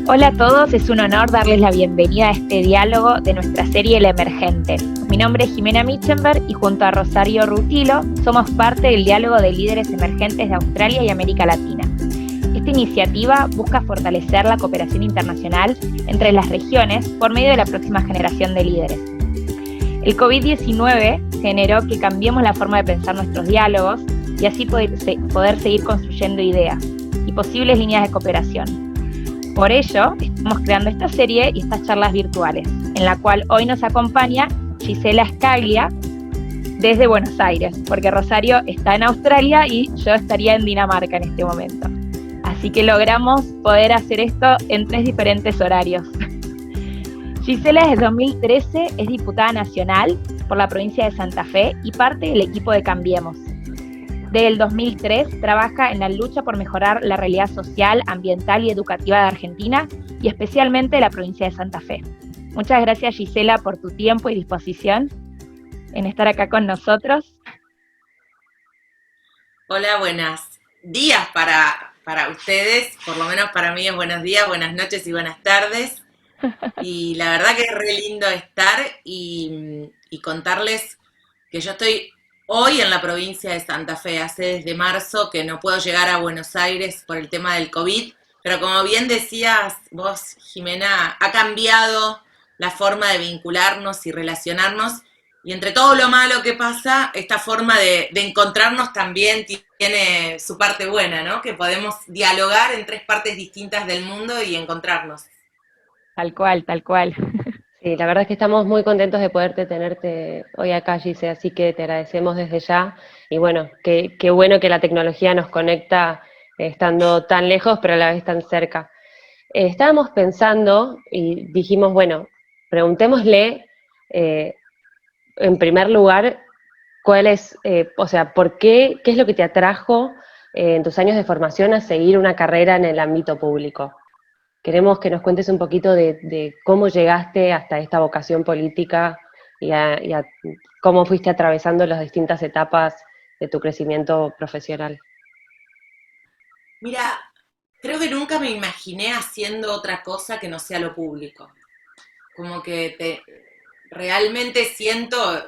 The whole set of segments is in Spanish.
Hola a todos, es un honor darles la bienvenida a este diálogo de nuestra serie El Emergente. Mi nombre es Jimena Michenberg y junto a Rosario Rutilo somos parte del diálogo de líderes emergentes de Australia y América Latina. Esta iniciativa busca fortalecer la cooperación internacional entre las regiones por medio de la próxima generación de líderes. El COVID-19 generó que cambiemos la forma de pensar nuestros diálogos y así poder seguir construyendo ideas y posibles líneas de cooperación. Por ello, estamos creando esta serie y estas charlas virtuales, en la cual hoy nos acompaña Gisela Scaglia desde Buenos Aires, porque Rosario está en Australia y yo estaría en Dinamarca en este momento. Así que logramos poder hacer esto en 3 diferentes horarios. Gisela desde 2013 es diputada nacional por la provincia de Santa Fe y parte del equipo de Cambiemos. Desde el 2003 trabaja en la lucha por mejorar la realidad social, ambiental y educativa de Argentina y especialmente de la provincia de Santa Fe. Muchas gracias, Gisela, por tu tiempo y disposición en estar acá con nosotros. Hola, buenos días para ustedes, por lo menos para mí es buenos días, buenas noches y buenas tardes. Y la verdad que es re lindo estar y contarles que yo estoy hoy en la provincia de Santa Fe, hace desde marzo que no puedo llegar a Buenos Aires por el tema del COVID, pero como bien decías vos, Jimena, ha cambiado la forma de vincularnos y relacionarnos, y entre todo lo malo que pasa, esta forma de encontrarnos también tiene su parte buena, ¿no? Que podemos dialogar en 3 partes distintas del mundo y encontrarnos. Tal cual, tal cual. Sí, la verdad es que estamos muy contentos de poderte tenerte hoy acá, Gise, así que te agradecemos desde ya. Y bueno, qué bueno que la tecnología nos conecta estando tan lejos, pero a la vez tan cerca. Estábamos pensando y dijimos, bueno, preguntémosle en primer lugar, cuál es, o sea, ¿por qué es lo que te atrajo en tus años de formación a seguir una carrera en el ámbito público? Queremos que nos cuentes un poquito de cómo llegaste hasta esta vocación política y a cómo fuiste atravesando las distintas etapas de tu crecimiento profesional. Mira, creo que nunca me imaginé haciendo otra cosa que no sea lo público. Como que realmente siento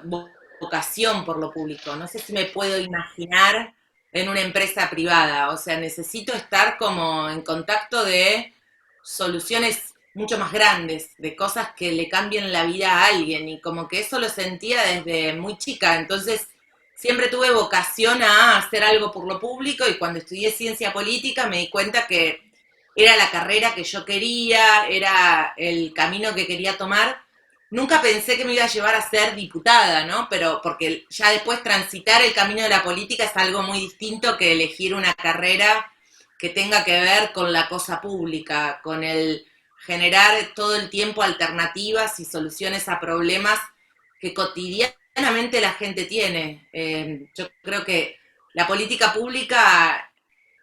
vocación por lo público. No sé si me puedo imaginar en una empresa privada. O sea, necesito estar como en contacto de soluciones mucho más grandes, de cosas que le cambien la vida a alguien. Y como que eso lo sentía desde muy chica. Entonces, siempre tuve vocación a hacer algo por lo público y cuando estudié ciencia política me di cuenta que era la carrera que yo quería, era el camino que quería tomar. Nunca pensé que me iba a llevar a ser diputada, ¿no? Pero porque ya después transitar el camino de la política es algo muy distinto que elegir una carrera que tenga que ver con la cosa pública, con el generar todo el tiempo alternativas y soluciones a problemas que cotidianamente la gente tiene. Yo creo que la política pública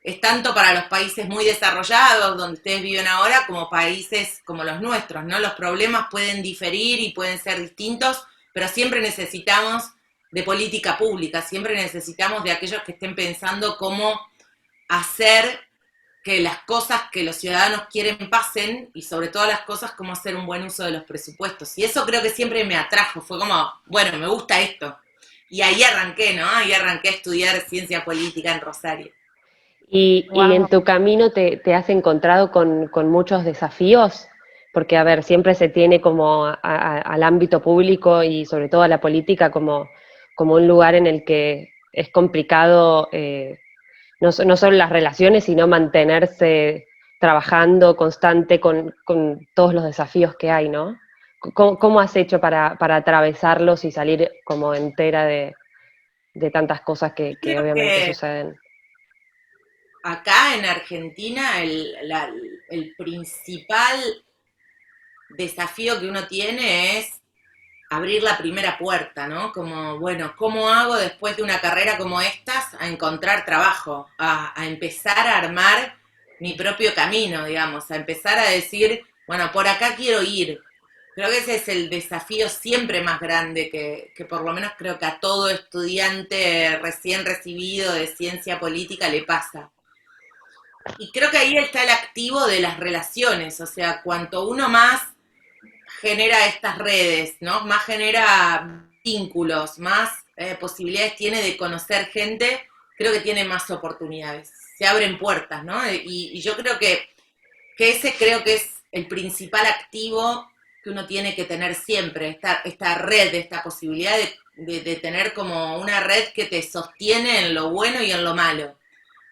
es tanto para los países muy desarrollados, donde ustedes viven ahora, como países como los nuestros, ¿no? Los problemas pueden diferir y pueden ser distintos, pero siempre necesitamos de política pública, siempre necesitamos de aquellos que estén pensando cómo hacer que las cosas que los ciudadanos quieren pasen y sobre todas las cosas cómo hacer un buen uso de los presupuestos. Y eso creo que siempre me atrajo, fue como, bueno, me gusta esto. Y ahí arranqué, ¿no? Ahí arranqué a estudiar ciencia política en Rosario. Y en Wow. tu camino te has encontrado con muchos desafíos, porque, a ver, siempre se tiene como al ámbito público y sobre todo a la política como un lugar en el que es complicado no solo las relaciones, sino mantenerse trabajando constante con todos los desafíos que hay, ¿no? ¿Cómo has hecho para atravesarlos y salir como entera de tantas cosas que Creo obviamente que suceden? acá en Argentina el principal desafío que uno tiene es abrir la primera puerta, ¿no? Como, bueno, ¿cómo hago después de una carrera como estas a encontrar trabajo, a empezar a armar mi propio camino, digamos, a empezar a decir, bueno, por acá quiero ir? Creo que ese es el desafío siempre más grande que por lo menos creo que a todo estudiante recién recibido de ciencia política le pasa. Y creo que ahí está el activo de las relaciones, o sea, cuanto uno más genera estas redes, ¿no? Más genera vínculos, más posibilidades tiene de conocer gente, creo que tiene más oportunidades, se abren puertas, ¿no? Y yo creo que ese creo que es el principal activo que uno tiene que tener siempre, esta red, esta posibilidad de tener como una red que te sostiene en lo bueno y en lo malo.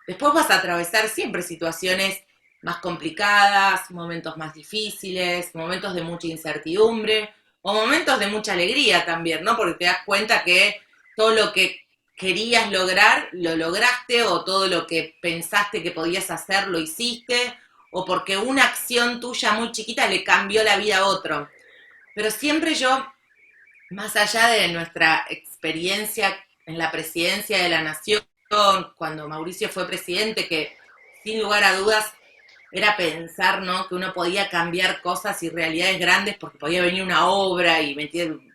Después vas a atravesar siempre situaciones más complicadas, momentos más difíciles, momentos de mucha incertidumbre o momentos de mucha alegría también, ¿no? Porque te das cuenta que todo lo que querías lograr, lo lograste, o todo lo que pensaste que podías hacer, lo hiciste, o porque una acción tuya muy chiquita le cambió la vida a otro. Pero siempre yo, más allá de nuestra experiencia en la presidencia de la nación, cuando Mauricio fue presidente, que sin lugar a dudas era pensar, ¿no?, que uno podía cambiar cosas y realidades grandes porque podía venir una obra y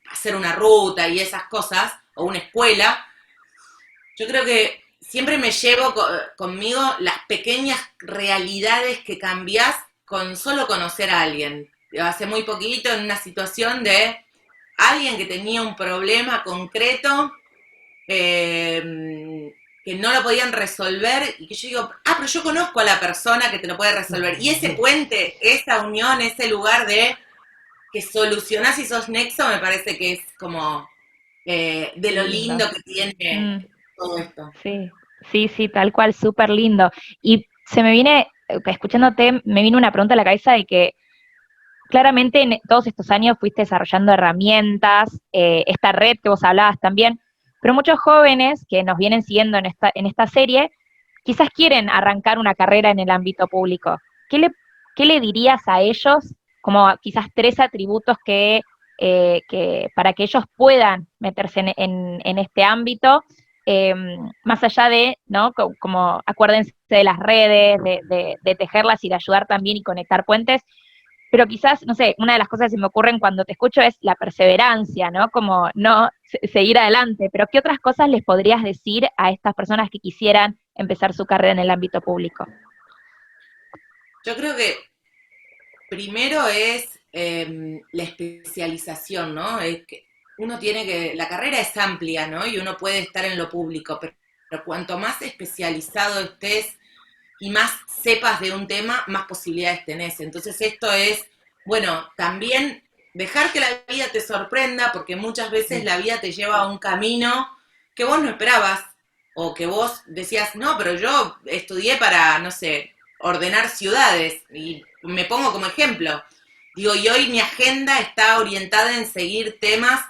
hacer una ruta y esas cosas, o una escuela. Yo creo que siempre me llevo conmigo las pequeñas realidades que cambiás con solo conocer a alguien. Hace muy poquito, en una situación de alguien que tenía un problema concreto, que no lo podían resolver, y que yo digo, pero yo conozco a la persona que te lo puede resolver. Y ese puente, esa unión, ese lugar de que solucionás y sos nexo, me parece que es como de lo Lindo. lindo que tiene Mm, todo esto. sí, sí, sí, tal cual, súper lindo. Y se me viene, escuchándote, me vino una pregunta a la cabeza de que claramente en todos estos años fuiste desarrollando herramientas, esta red que vos hablabas también, pero muchos jóvenes que nos vienen siguiendo en esta serie, quizás quieren arrancar una carrera en el ámbito público. ¿Qué le, qué le dirías a ellos, como quizás tres atributos que para que ellos puedan meterse en este ámbito, eh, más allá de, ¿no? Como acuérdense de las redes, de tejerlas y de ayudar también y conectar puentes, pero quizás, no sé, una de las cosas que se me ocurren cuando te escucho es la perseverancia, ¿no? Como no seguir adelante, pero ¿qué otras cosas les podrías decir a estas personas que quisieran empezar su carrera en el ámbito público? Yo creo que primero es la especialización, ¿no? Es que uno tiene que, la carrera es amplia, ¿no? Y uno puede estar en lo público, pero cuanto más especializado estés y más sepas de un tema, más posibilidades tenés. Entonces esto es, bueno, también dejar que la vida te sorprenda, porque muchas veces la vida te lleva a un camino que vos no esperabas, o que vos decías, no, pero yo estudié para, no sé, ordenar ciudades, y me pongo como ejemplo. Digo, y hoy mi agenda está orientada en seguir temas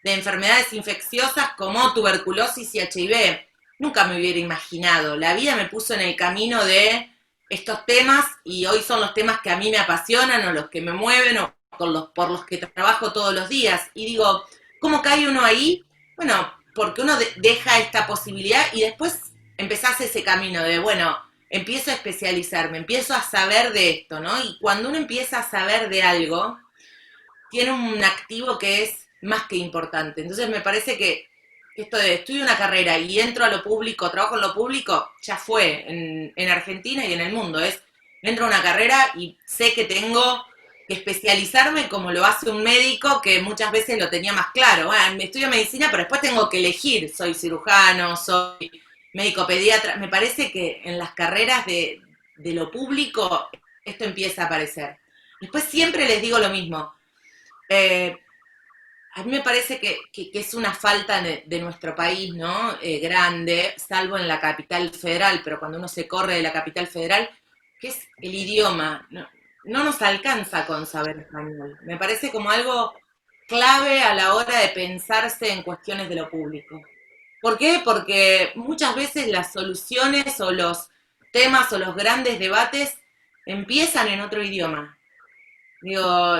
de enfermedades infecciosas como tuberculosis y HIV. Nunca me hubiera imaginado. La vida me puso en el camino de estos temas, y hoy son los temas que a mí me apasionan, o los que me mueven, o por los que trabajo todos los días. Y digo, ¿cómo cae uno ahí? Bueno, porque uno deja esta posibilidad y después empezás ese camino de, bueno, empiezo a especializarme, empiezo a saber de esto, ¿no? Y cuando uno empieza a saber de algo, tiene un activo que es más que importante. Entonces me parece que esto de estudio una carrera y entro a lo público, trabajo en lo público, ya fue en Argentina y en el mundo. Entro a una carrera y sé que tengo que especializarme como lo hace un médico, que muchas veces lo tenía más claro. Bueno, estudio medicina, pero después tengo que elegir. Soy cirujano, soy médico pediatra. Me parece que en las carreras de lo público esto empieza a aparecer. Después siempre les digo lo mismo. Eh, a mí me parece que es una falta de nuestro país, ¿no? Grande, salvo en la capital federal, pero cuando uno se corre de la capital federal, que es el idioma. No, no nos alcanza con saber español. Me parece como algo clave a la hora de pensarse en cuestiones de lo público. ¿Por qué? Porque muchas veces las soluciones o los temas o los grandes debates empiezan en otro idioma. Digo,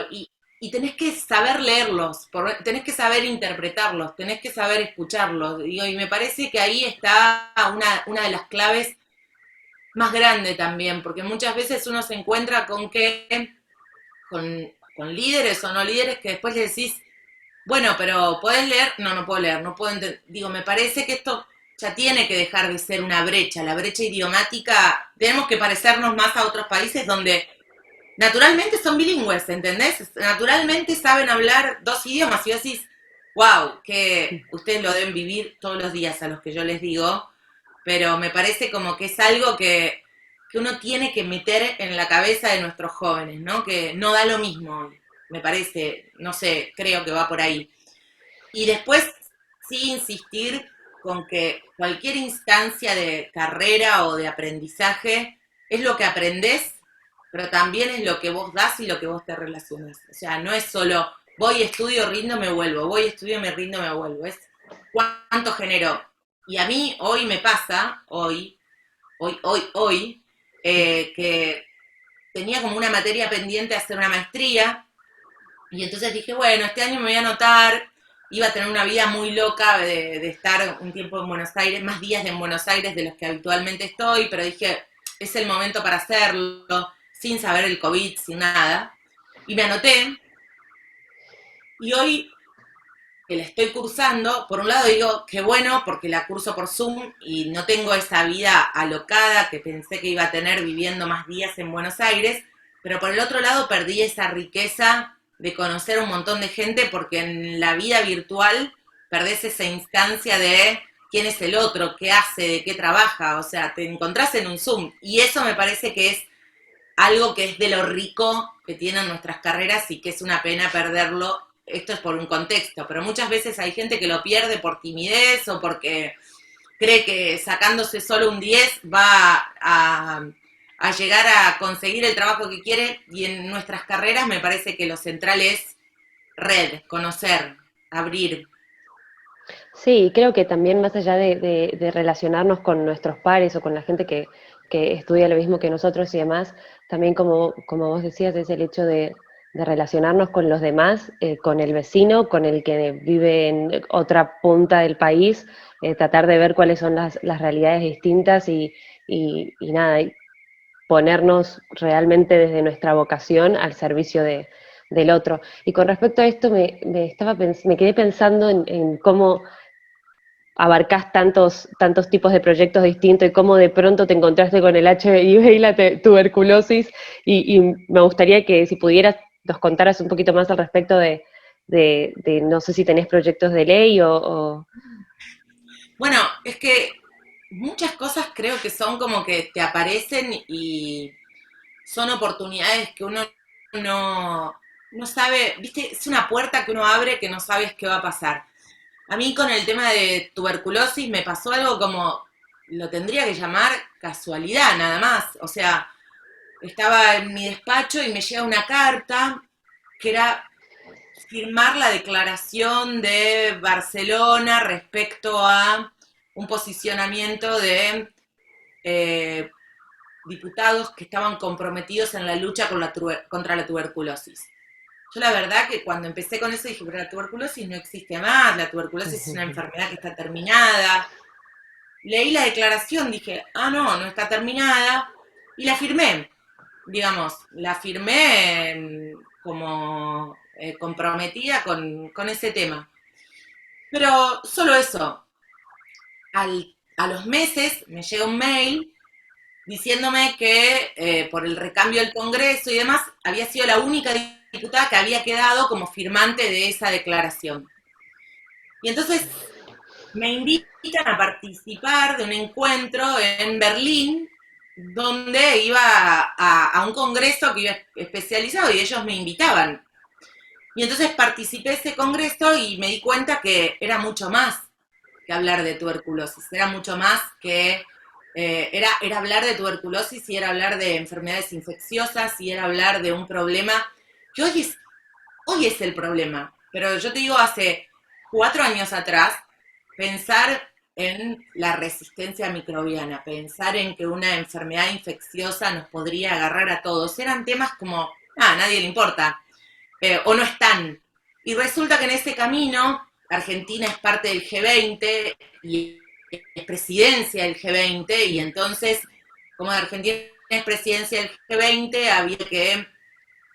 y tenés que saber leerlos, tenés que saber interpretarlos, tenés que saber escucharlos. Digo, y me parece que ahí está una de las claves más grandes también, porque muchas veces uno se encuentra con líderes o no líderes que después le decís, bueno, pero ¿podés leer? No, no puedo leer, no puedo entender. Digo, me parece que esto ya tiene que dejar de ser una brecha. La brecha idiomática, tenemos que parecernos más a otros países donde naturalmente son bilingües, ¿entendés? Naturalmente saben hablar 2 idiomas. Y vos decís, wow, que ustedes lo deben vivir todos los días a los que yo les digo, pero me parece como que es algo que uno tiene que meter en la cabeza de nuestros jóvenes, ¿no? Que no da lo mismo, me parece, no sé, creo que va por ahí. Y después sí insistir con que cualquier instancia de carrera o de aprendizaje es lo que aprendés, pero también es lo que vos das y lo que vos te relacionas. O sea, no es solo voy, estudio, rindo, me vuelvo, voy, estudio, me rindo, me vuelvo. Es cuánto genero. Y a mí hoy me pasa, hoy, que tenía como una materia pendiente de hacer una maestría, y entonces dije, bueno, este año me voy a anotar, iba a tener una vida muy loca de estar un tiempo en Buenos Aires, más días en Buenos Aires de los que habitualmente estoy, pero dije, es el momento para hacerlo, sin saber el COVID, sin nada. Y me anoté, y hoy que la estoy cursando, por un lado digo, qué bueno, porque la curso por Zoom y no tengo esa vida alocada que pensé que iba a tener viviendo más días en Buenos Aires, pero por el otro lado perdí esa riqueza de conocer un montón de gente, porque en la vida virtual perdés esa instancia de quién es el otro, qué hace, de qué trabaja, o sea, te encontrás en un Zoom, y eso me parece que es algo que es de lo rico que tienen nuestras carreras y que es una pena perderlo. Esto es por un contexto, pero muchas veces hay gente que lo pierde por timidez o porque cree que sacándose solo un 10 va a llegar a conseguir el trabajo que quiere, y en nuestras carreras me parece que lo central es red, conocer, abrir. Sí, creo que también más allá de relacionarnos con nuestros pares o con la gente que estudia lo mismo que nosotros y demás, también como vos decías, es el hecho de relacionarnos con los demás, con el vecino, con el que vive en otra punta del país, tratar de ver cuáles son las realidades distintas y nada, y ponernos realmente desde nuestra vocación al servicio del otro. Y con respecto a esto, me quedé pensando en cómo abarcás tantos tipos de proyectos distintos y cómo de pronto te encontraste con el HIV y la tuberculosis, y me gustaría que si pudieras nos contaras un poquito más al respecto de no sé si tenés proyectos de ley o... Bueno, es que muchas cosas creo que son como que te aparecen y son oportunidades que uno no sabe, viste, es una puerta que uno abre que no sabes qué va a pasar. A mí con el tema de tuberculosis me pasó algo como, lo tendría que llamar casualidad nada más. O sea, estaba en mi despacho y me llega una carta que era firmar la declaración de Barcelona respecto a un posicionamiento de eh, diputados que estaban comprometidos en la lucha contra la tuberculosis. Yo la verdad que cuando empecé con eso dije, pero la tuberculosis no existe más, la tuberculosis es una enfermedad que está terminada. Leí la declaración, dije, ah, no, no está terminada, y la firmé, digamos, la firmé como comprometida con ese tema. Pero solo eso, a los meses me llega un mail diciéndome que por el recambio del Congreso y demás, había sido la única diputada que había quedado como firmante de esa declaración. Y entonces me invitan a participar de un encuentro en Berlín, donde iba a un congreso que iba especializado y ellos me invitaban. Y entonces participé de ese congreso y me di cuenta que era mucho más que hablar de tuberculosis, era mucho más que era hablar de tuberculosis y era hablar de enfermedades infecciosas y era hablar de un problema que hoy es el problema. Pero yo te digo, hace 4 años atrás, pensar en la resistencia microbiana, pensar en que una enfermedad infecciosa nos podría agarrar a todos, eran temas como, a nadie le importa, o no están. Y resulta que en ese camino, Argentina es parte del G20 y es presidencia del G20, y entonces, como Argentina es presidencia del G20, había que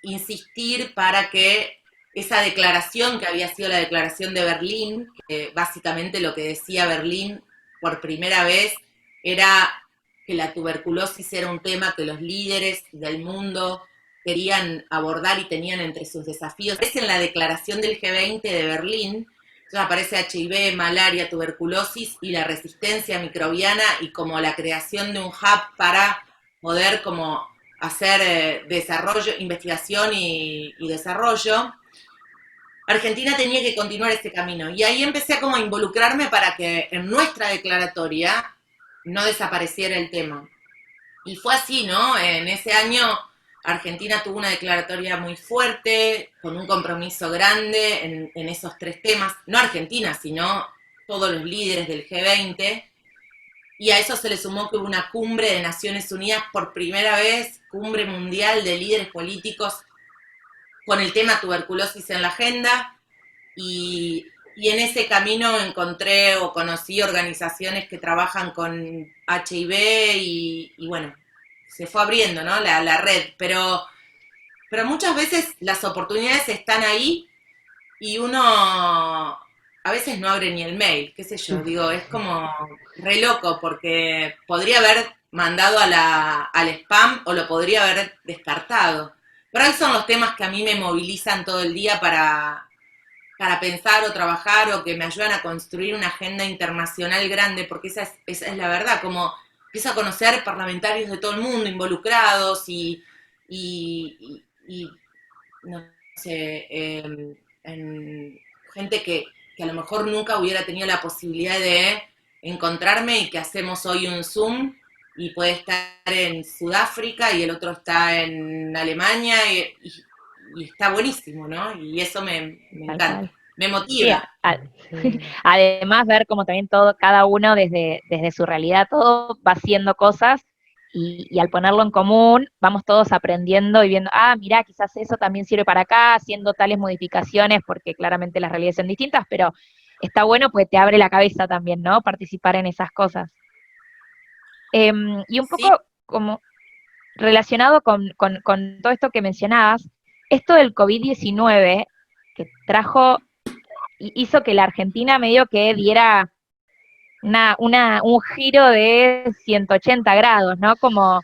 insistir para que esa declaración, que había sido la declaración de Berlín, que básicamente lo que decía Berlín por primera vez era que la tuberculosis era un tema que los líderes del mundo querían abordar y tenían entre sus desafíos. Es en la declaración del G20 de Berlín, ya aparece HIV, malaria, tuberculosis y la resistencia microbiana y como la creación de un hub para poder como hacer desarrollo, investigación y desarrollo. Argentina tenía que continuar ese camino. Y ahí empecé a como a involucrarme para que en nuestra declaratoria no desapareciera el tema. Y fue así, ¿no? En ese año Argentina tuvo una declaratoria muy fuerte, con un compromiso grande en esos 3 temas. No Argentina, sino todos los líderes del G20. Y a eso se le sumó que hubo una cumbre de Naciones Unidas por primera vez, cumbre mundial de líderes políticos con el tema tuberculosis en la agenda, y en ese camino encontré o conocí organizaciones que trabajan con HIV y bueno, se fue abriendo, ¿no? la red, pero muchas veces las oportunidades están ahí y uno a veces no abre ni el mail, qué sé yo, digo, es como re loco porque podría haber mandado al spam o lo podría haber descartado. Pero ahí son los temas que a mí me movilizan todo el día para pensar o trabajar o que me ayudan a construir una agenda internacional grande, porque esa es la verdad, como empiezo a conocer parlamentarios de todo el mundo involucrados y no sé, gente que a lo mejor nunca hubiera tenido la posibilidad de encontrarme y que hacemos hoy un Zoom y puede estar en Sudáfrica y el otro está en Alemania y está buenísimo, ¿no? Y eso me encanta, me Sí, motiva. Sí. además ver como también todo, cada uno desde su realidad, todo va haciendo cosas y al ponerlo en común vamos todos aprendiendo y viendo, mirá, quizás eso también sirve para acá, haciendo tales modificaciones, porque claramente las realidades son distintas, pero está bueno pues te abre la cabeza también, ¿no? Participar en esas cosas. Y un Sí, poco como relacionado con todo esto que mencionabas, esto del COVID-19 que trajo, hizo que la Argentina medio que diera un giro de 180 grados, ¿no? Como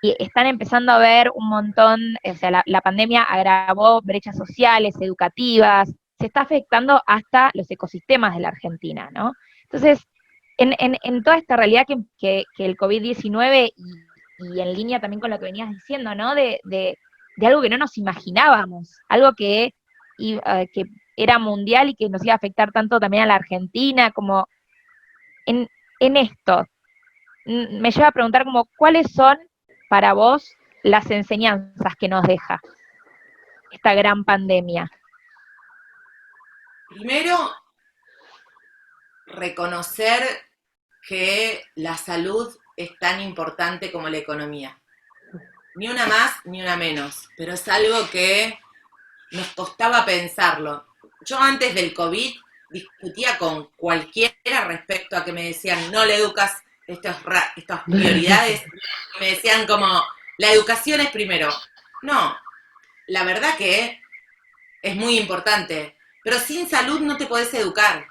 y están empezando a ver un montón, o sea, la pandemia agravó brechas sociales, educativas, se está afectando hasta los ecosistemas de la Argentina, ¿no? Entonces, en toda esta realidad que el COVID-19 y en línea también con lo que venías diciendo, ¿no? De algo que no nos imaginábamos, algo que era mundial y que nos iba a afectar tanto también a la Argentina, como en esto, me lleva a preguntar como, ¿cuáles son para vos las enseñanzas que nos deja esta gran pandemia? primero reconocer que la salud es tan importante como la economía. Ni una más, ni una menos, pero es algo que nos costaba pensarlo. Yo antes del COVID discutía con cualquiera respecto a que me decían, no le educas estas prioridades, me decían como, la educación es primero. No, la verdad que es muy importante, pero sin salud no te podés educar,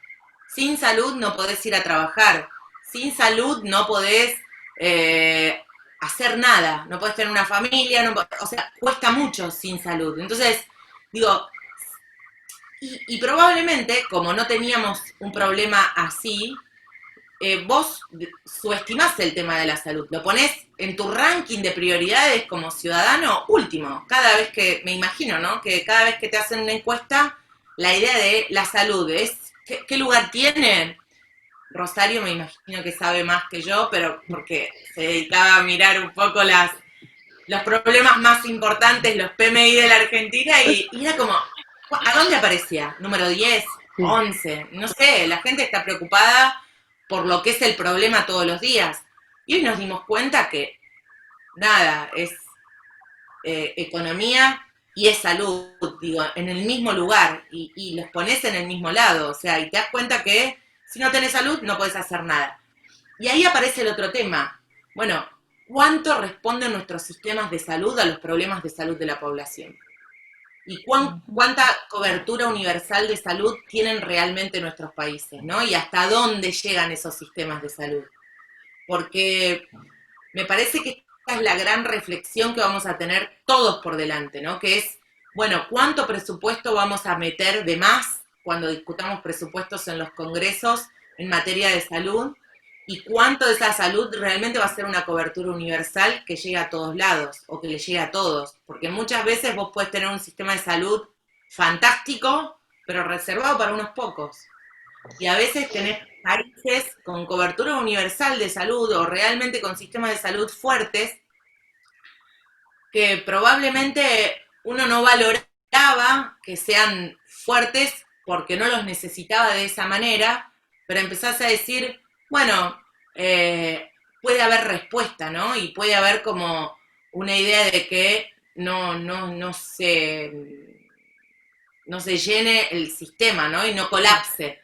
sin salud no podés ir a trabajar, sin salud no podés hacer nada, no podés tener una familia, o sea, cuesta mucho sin salud. Entonces, digo, y probablemente, como no teníamos un problema así, vos subestimás el tema de la salud, lo ponés en tu ranking de prioridades como ciudadano último, cada vez que, me imagino, ¿no? Que cada vez que te hacen una encuesta, la idea de la salud es, ¿qué lugar tiene? Rosario me imagino que sabe más que yo, pero porque se dedicaba a mirar un poco los problemas más importantes, los PMI de la Argentina, y era como, ¿a dónde aparecía? ¿Número 10? ¿11? No sé, la gente está preocupada por lo que es el problema todos los días. Y hoy nos dimos cuenta que nada, es economía y es salud, digo, en el mismo lugar, y los pones en el mismo lado, o sea, y te das cuenta que si no tenés salud no podés hacer nada. Y ahí aparece el otro tema. Bueno, ¿cuánto responden nuestros sistemas de salud a los problemas de salud de la población? y cuánta cobertura universal de salud tienen realmente nuestros países, ¿no? Y hasta dónde llegan esos sistemas de salud. Porque me parece que esta es la gran reflexión que vamos a tener todos por delante, ¿no? Que es, bueno, ¿cuánto presupuesto vamos a meter de más cuando discutamos presupuestos en los congresos en materia de salud? ¿Y cuánto de esa salud realmente va a ser una cobertura universal que llegue a todos lados o que le llegue a todos? Porque muchas veces vos podés tener un sistema de salud fantástico, pero reservado para unos pocos. Y a veces tenés países con cobertura universal de salud o realmente con sistemas de salud fuertes que probablemente uno no valoraba que sean fuertes porque no los necesitaba de esa manera, pero empezás a decir, bueno, puede haber respuesta, ¿no? Y puede haber como una idea de que no se llene el sistema, ¿no? Y no colapse.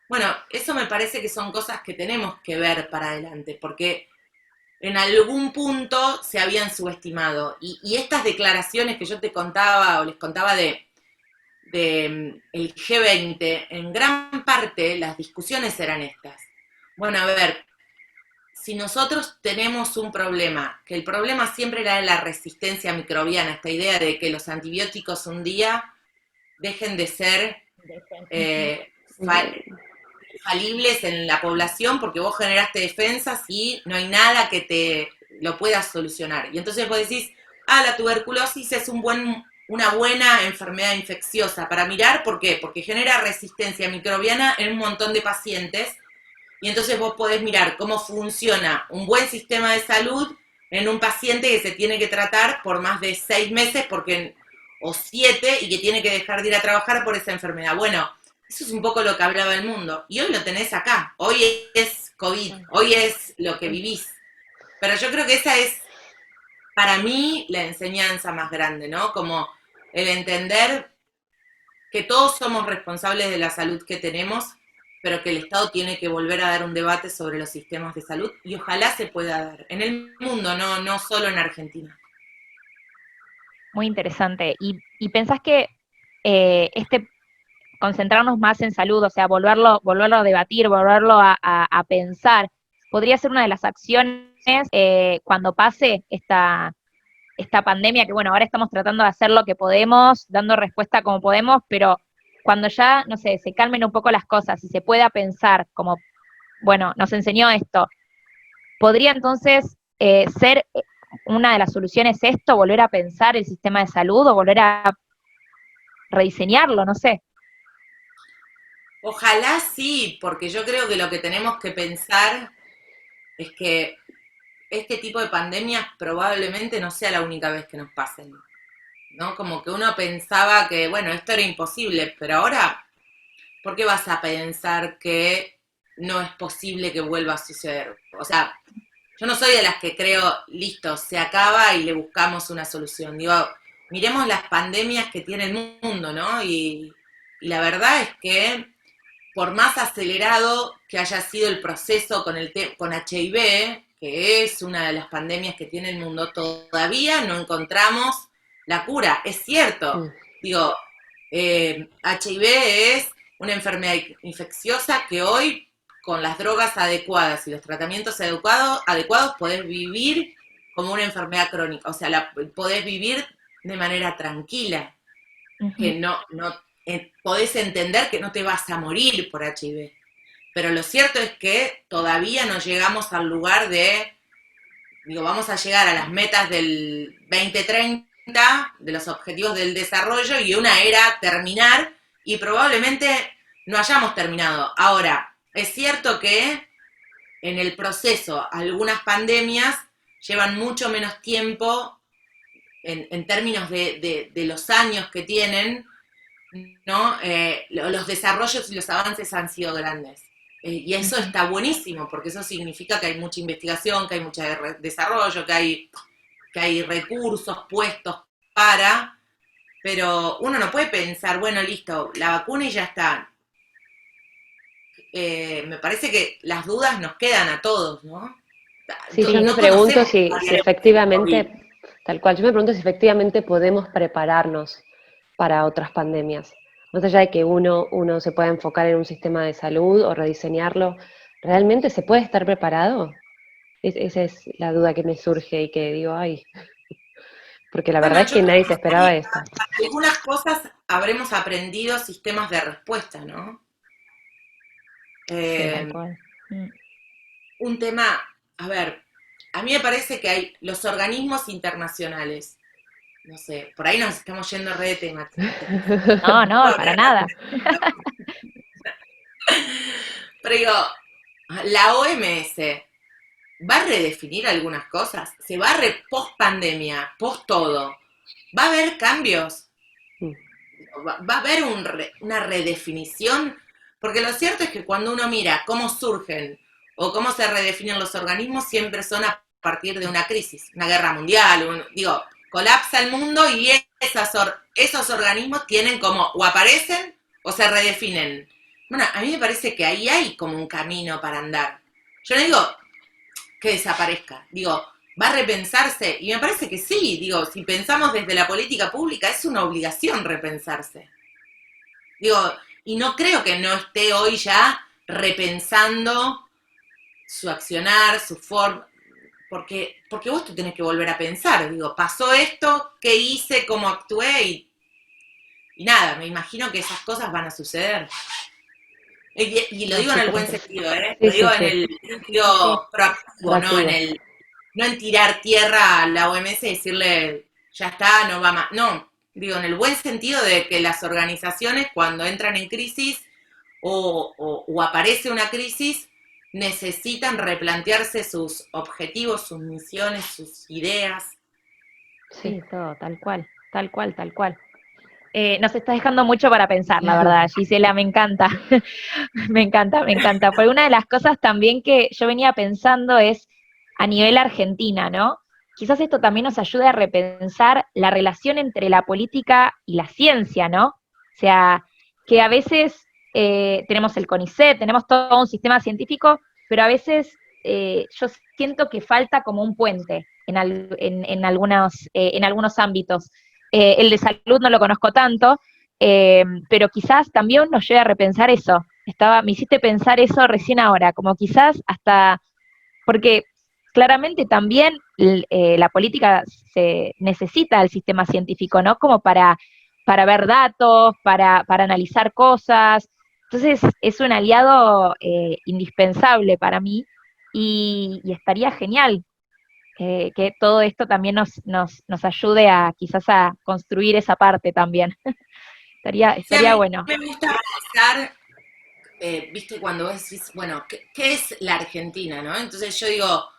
Bueno, eso me parece que son cosas que tenemos que ver para adelante, porque en algún punto se habían subestimado. Y estas declaraciones que yo te contaba o les contaba de el G20, en gran parte las discusiones eran estas. Bueno, a ver, si nosotros tenemos un problema, que el problema siempre era la resistencia microbiana, esta idea de que los antibióticos un día dejen de ser falibles en la población porque vos generaste defensas y no hay nada que te lo pueda solucionar. Y entonces vos decís, la tuberculosis es una buena enfermedad infecciosa para mirar, ¿por qué? Porque genera resistencia microbiana en un montón de pacientes y entonces vos podés mirar cómo funciona un buen sistema de salud en un paciente que se tiene que tratar por más de 6 meses o 7 y que tiene que dejar de ir a trabajar por esa enfermedad. Bueno, eso es un poco lo que hablaba el mundo. Y hoy lo tenés acá. Hoy es COVID. Hoy es lo que vivís. Pero yo creo que esa es, para mí, la enseñanza más grande, ¿no? Como el entender que todos somos responsables de la salud que tenemos, pero que el Estado tiene que volver a dar un debate sobre los sistemas de salud y ojalá se pueda dar. En el mundo, no solo en Argentina. Muy interesante. ¿Y pensás que concentrarnos más en salud, o sea, volverlo a debatir, volverlo a pensar, podría ser una de las acciones cuando pase esta pandemia, que bueno, ahora estamos tratando de hacer lo que podemos, dando respuesta como podemos, pero cuando ya, no sé, se calmen un poco las cosas y se pueda pensar como, bueno, nos enseñó esto, podría entonces ser una de las soluciones esto, volver a pensar el sistema de salud o volver a rediseñarlo, no sé. Ojalá sí, porque yo creo que lo que tenemos que pensar es que este tipo de pandemias probablemente no sea la única vez que nos pasen, ¿no? Como que uno pensaba que, bueno, esto era imposible, pero ahora, ¿por qué vas a pensar que no es posible que vuelva a suceder? O sea, yo no soy de las que creo, listo, se acaba y le buscamos una solución. Digo, miremos las pandemias que tiene el mundo, ¿no? Y la verdad es que por más acelerado que haya sido el proceso con HIV, que es una de las pandemias que tiene el mundo, todavía no encontramos la cura. Es cierto, digo, HIV es una enfermedad infecciosa que hoy, con las drogas adecuadas y los tratamientos adecuados podés vivir como una enfermedad crónica, o sea, podés vivir de manera tranquila, que no podés entender que no te vas a morir por HIV. Pero lo cierto es que todavía no llegamos al lugar vamos a llegar a las metas del 2030, de los objetivos del desarrollo, y una era terminar, y probablemente no hayamos terminado. Ahora, es cierto que en el proceso algunas pandemias llevan mucho menos tiempo en términos de los años que tienen, ¿no? Los desarrollos y los avances han sido grandes. Y eso está buenísimo, porque eso significa que hay mucha investigación, que hay mucho desarrollo, que hay recursos puestos pero uno no puede pensar, bueno, listo, la vacuna y ya está. Me parece que las dudas nos quedan a todos, ¿no? Sí, yo me pregunto si efectivamente, tal cual, yo me pregunto si efectivamente podemos prepararnos para otras pandemias. Más allá de que uno se pueda enfocar en un sistema de salud o rediseñarlo, ¿realmente se puede estar preparado? Esa es la duda que me surge y que digo, ay, porque la verdad Bueno, es yo que creo nadie se que esperaba esto. algunas cosas habremos aprendido sistemas de respuesta, ¿no? Sí, tal Eh, cual. Mm. un tema, a ver, a mí me parece que hay los organismos internacionales, no sé, por ahí nos estamos yendo re de temática. No, no, para nada. Pero digo, la OMS va a redefinir algunas cosas, se va a post pandemia, post todo, va a haber cambios, va a haber una redefinición, porque lo cierto es que cuando uno mira cómo surgen o cómo se redefinen los organismos, siempre son a partir de una crisis, una guerra mundial, digo, colapsa el mundo y esos organismos tienen como o aparecen o se redefinen. Bueno, a mí me parece que ahí hay como un camino para andar. Yo no digo que desaparezca, digo, va a repensarse, y me parece que sí, digo, si pensamos desde la política pública, es una obligación repensarse. Digo, y no creo que no esté hoy ya repensando su accionar, su forma, porque vos te tenés que volver a pensar, digo, pasó esto, qué hice, cómo actué, y nada, me imagino que esas cosas van a suceder. Y lo No, digo en el súper buen interesante. sentido, ¿eh? Sí, Lo sí, digo en sí, el Sí, sí. sentido proactivo, proactivo. no en tirar tierra a la OMS y decirle, ya está, no va más. No, digo, en el buen sentido de que las organizaciones cuando entran en crisis o aparece una crisis, necesitan replantearse sus objetivos, sus misiones, sus ideas. Sí. Sí, todo, tal cual, tal cual, tal cual. Nos está dejando mucho para pensar, la verdad, Gisela, me encanta, me encanta, me encanta. Porque una de las cosas también que yo venía pensando es a nivel Argentina, ¿no? Quizás esto también nos ayude a repensar la relación entre la política y la ciencia, ¿no? O sea, que a veces tenemos el CONICET, tenemos todo un sistema científico, pero a veces yo siento que falta como un puente en algunos ámbitos. El de salud no lo conozco tanto, pero quizás también nos lleve a repensar eso. Me hiciste pensar eso recién ahora, como quizás hasta, porque claramente también la política se necesita del sistema científico, ¿no? Como para ver datos, para analizar cosas. Entonces es un aliado indispensable para mí y estaría genial que todo esto también nos ayude a quizás a construir esa parte también. Sí, a Estaría mí bueno. me gusta pensar, viste, cuando vos decís, bueno, ¿qué es la Argentina, no? Entonces yo digo,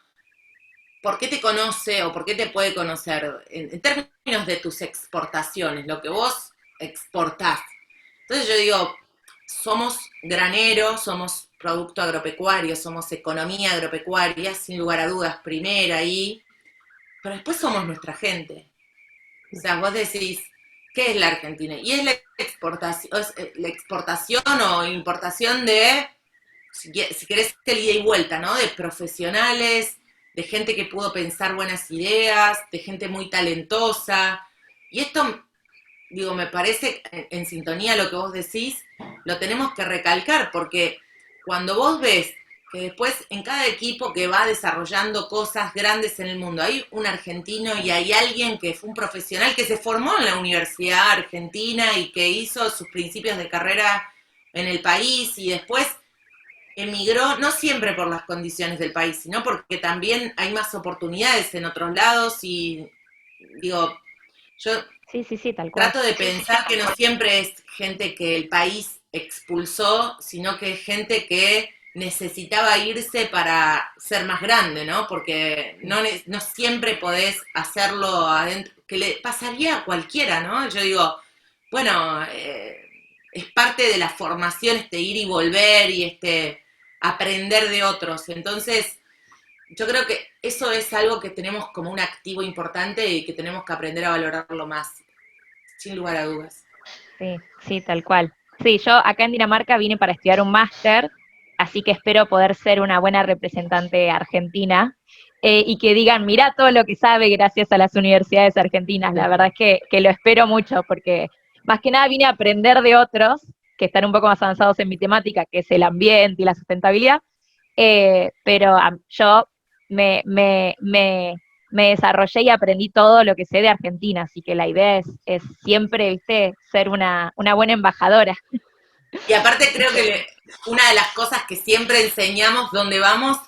¿por qué te conoce o por qué te puede conocer? En términos de tus exportaciones, lo que vos exportás. Entonces yo digo, somos graneros, somos producto agropecuario, somos economía agropecuaria, sin lugar a dudas, primera ahí, pero después somos nuestra gente. O sea, vos decís, ¿qué es la Argentina? Y es la exportación o importación de, si querés, el ida y vuelta, ¿no? De profesionales, de gente que pudo pensar buenas ideas, de gente muy talentosa. Y esto, digo, me parece en sintonía a lo que vos decís, lo tenemos que recalcar, porque cuando vos ves que después en cada equipo que va desarrollando cosas grandes en el mundo hay un argentino y hay alguien que fue un profesional que se formó en la Universidad Argentina y que hizo sus principios de carrera en el país y después emigró, no siempre por las condiciones del país, sino porque también hay más oportunidades en otros lados y digo, yo Sí, sí, sí, tal cual. trato de pensar que no siempre es gente que el país expulsó, sino que es gente que necesitaba irse para ser más grande, ¿no? Porque no siempre podés hacerlo adentro, que le pasaría a cualquiera, ¿no? Yo digo, bueno, es parte de la formación este ir y volver y este aprender de otros. Entonces, yo creo que eso es algo que tenemos como un activo importante y que tenemos que aprender a valorarlo más, sin lugar a dudas. Sí, sí, tal cual. Sí, yo acá en Dinamarca vine para estudiar un máster, así que espero poder ser una buena representante argentina y que digan, mirá todo lo que sabe gracias a las universidades argentinas. La verdad es que lo espero mucho porque más que nada vine a aprender de otros que están un poco más avanzados en mi temática, que es el ambiente y la sustentabilidad, pero yo me desarrollé y aprendí todo lo que sé de Argentina, así que la idea es siempre, viste, ser una buena embajadora. Y aparte creo que una de las cosas que siempre enseñamos donde vamos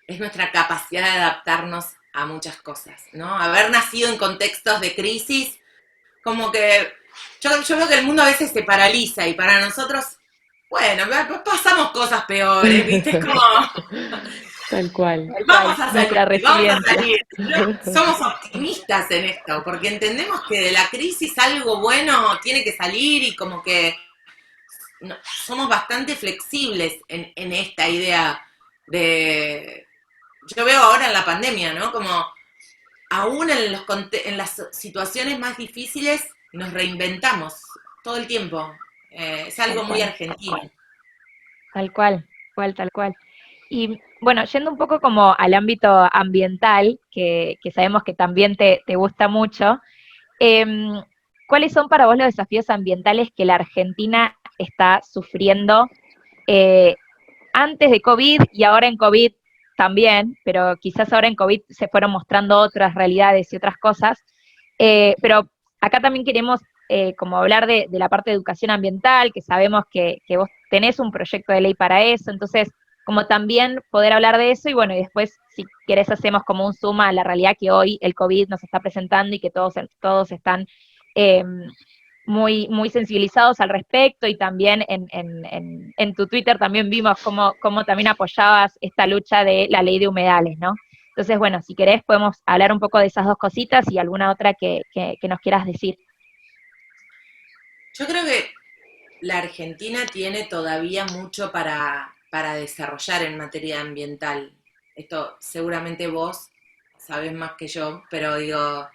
es nuestra capacidad de adaptarnos a muchas cosas, ¿no? Haber nacido en contextos de crisis, como que yo veo que el mundo a veces se paraliza y para nosotros, bueno, pasamos cosas peores, ¿viste? Es como, Tal cual. vamos a Nuestra salir, vamos a resiliencia. salir. Somos optimistas en esto, porque entendemos que de la crisis algo bueno tiene que salir y como que somos bastante flexibles en esta idea de... Yo veo ahora en la pandemia, ¿no? Como aún en las situaciones más difíciles nos reinventamos todo el tiempo. Es algo muy argentino. Tal cual. Y bueno, yendo un poco como al ámbito ambiental, que sabemos que también te gusta mucho, em, ¿cuáles son para vos los desafíos ambientales que la Argentina está sufriendo eh, antes de COVID y ahora en COVID también, pero quizás ahora en COVID se fueron mostrando otras realidades y otras cosas, pero acá también queremos como hablar de la parte de educación ambiental, que sabemos que vos tenés un proyecto de ley para eso, entonces como también poder hablar de eso y bueno, y después si querés hacemos como un suma a la realidad que hoy el COVID nos está presentando y que todos están eh, muy sensibilizados al respecto y también en tu Twitter también vimos cómo también apoyabas esta lucha de la ley de humedales, ¿no? Entonces, bueno, si querés podemos hablar un poco de esas dos cositas y alguna otra que nos quieras decir. Yo creo que la Argentina tiene todavía mucho para desarrollar en materia ambiental. Esto seguramente vos sabés más que yo, pero digo,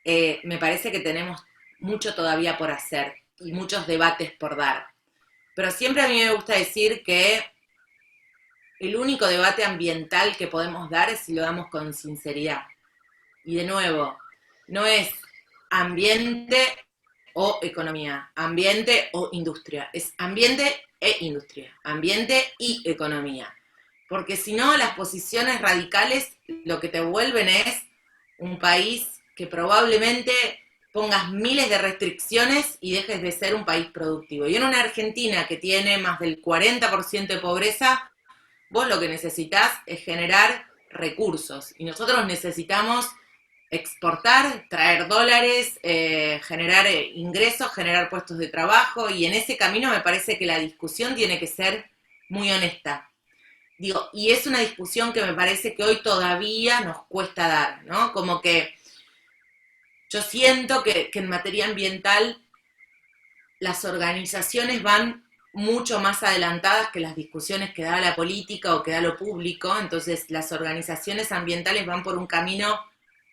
me parece que tenemos mucho todavía por hacer y muchos debates por dar. Pero siempre a mí me gusta decir que el único debate ambiental que podemos dar es si lo damos con sinceridad. Y de nuevo, no es ambiente o economía, ambiente o industria, es ambiente e industria, ambiente y economía. Porque si no, las posiciones radicales lo que te vuelven es un país que probablemente pongas miles de restricciones y dejes de ser un país productivo. Y en una Argentina que tiene más del 40% de pobreza, vos lo que necesitas es generar recursos. Y nosotros necesitamos exportar, traer dólares, generar ingresos, generar puestos de trabajo, y en ese camino me parece que la discusión tiene que ser muy honesta. Digo, y es una discusión que me parece que hoy todavía nos cuesta dar, ¿no? Como que yo siento que en materia ambiental las organizaciones van mucho más adelantadas que las discusiones que da la política o que da lo público, entonces las organizaciones ambientales van por un camino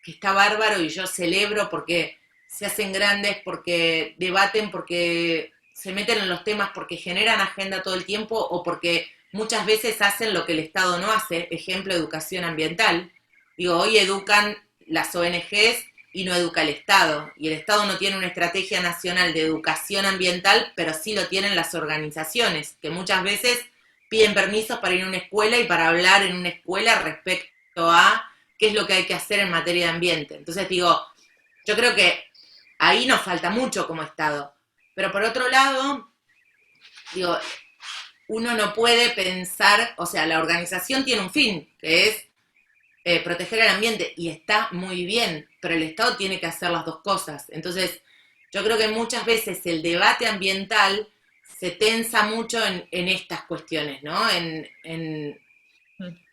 que está bárbaro y yo celebro porque se hacen grandes, porque debaten, porque se meten en los temas, porque generan agenda todo el tiempo o porque muchas veces hacen lo que el Estado no hace, ejemplo, educación ambiental. Digo, hoy educan las ONGs y no educa el Estado. Y el Estado no tiene una estrategia nacional de educación ambiental, pero sí lo tienen las organizaciones, que muchas veces piden permisos para ir a una escuela y para hablar en una escuela respecto a qué es lo que hay que hacer en materia de ambiente. Entonces digo, yo creo que ahí nos falta mucho como Estado. Pero por otro lado, digo, uno no puede pensar, o sea, la organización tiene un fin, que es proteger el ambiente, y está muy bien, pero el Estado tiene que hacer las dos cosas. Entonces, yo creo que muchas veces el debate ambiental se tensa mucho en estas cuestiones, ¿no? En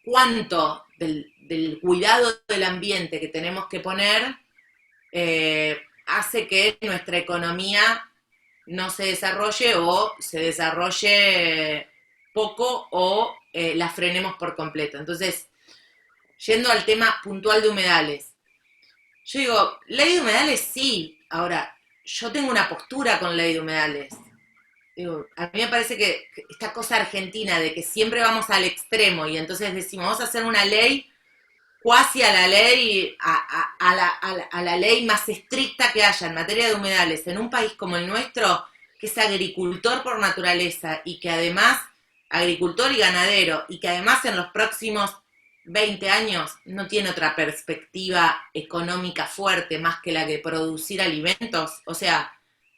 cuánto del cuidado del ambiente que tenemos que poner hace que nuestra economía no se desarrolle o se desarrolle poco o la frenemos por completo. Entonces, yendo al tema puntual de humedales, yo digo, ley de humedales sí, ahora, yo tengo una postura con ley de humedales. Digo, a mí me parece que esta cosa argentina de que siempre vamos al extremo y entonces decimos, vamos a hacer una ley cuasi a la ley, a la ley más estricta que haya en materia de humedales en un país como el nuestro, que es agricultor por naturaleza y que además, agricultor y ganadero, y que además en los próximos 20 años no tiene otra perspectiva económica fuerte más que la de producir alimentos, o sea,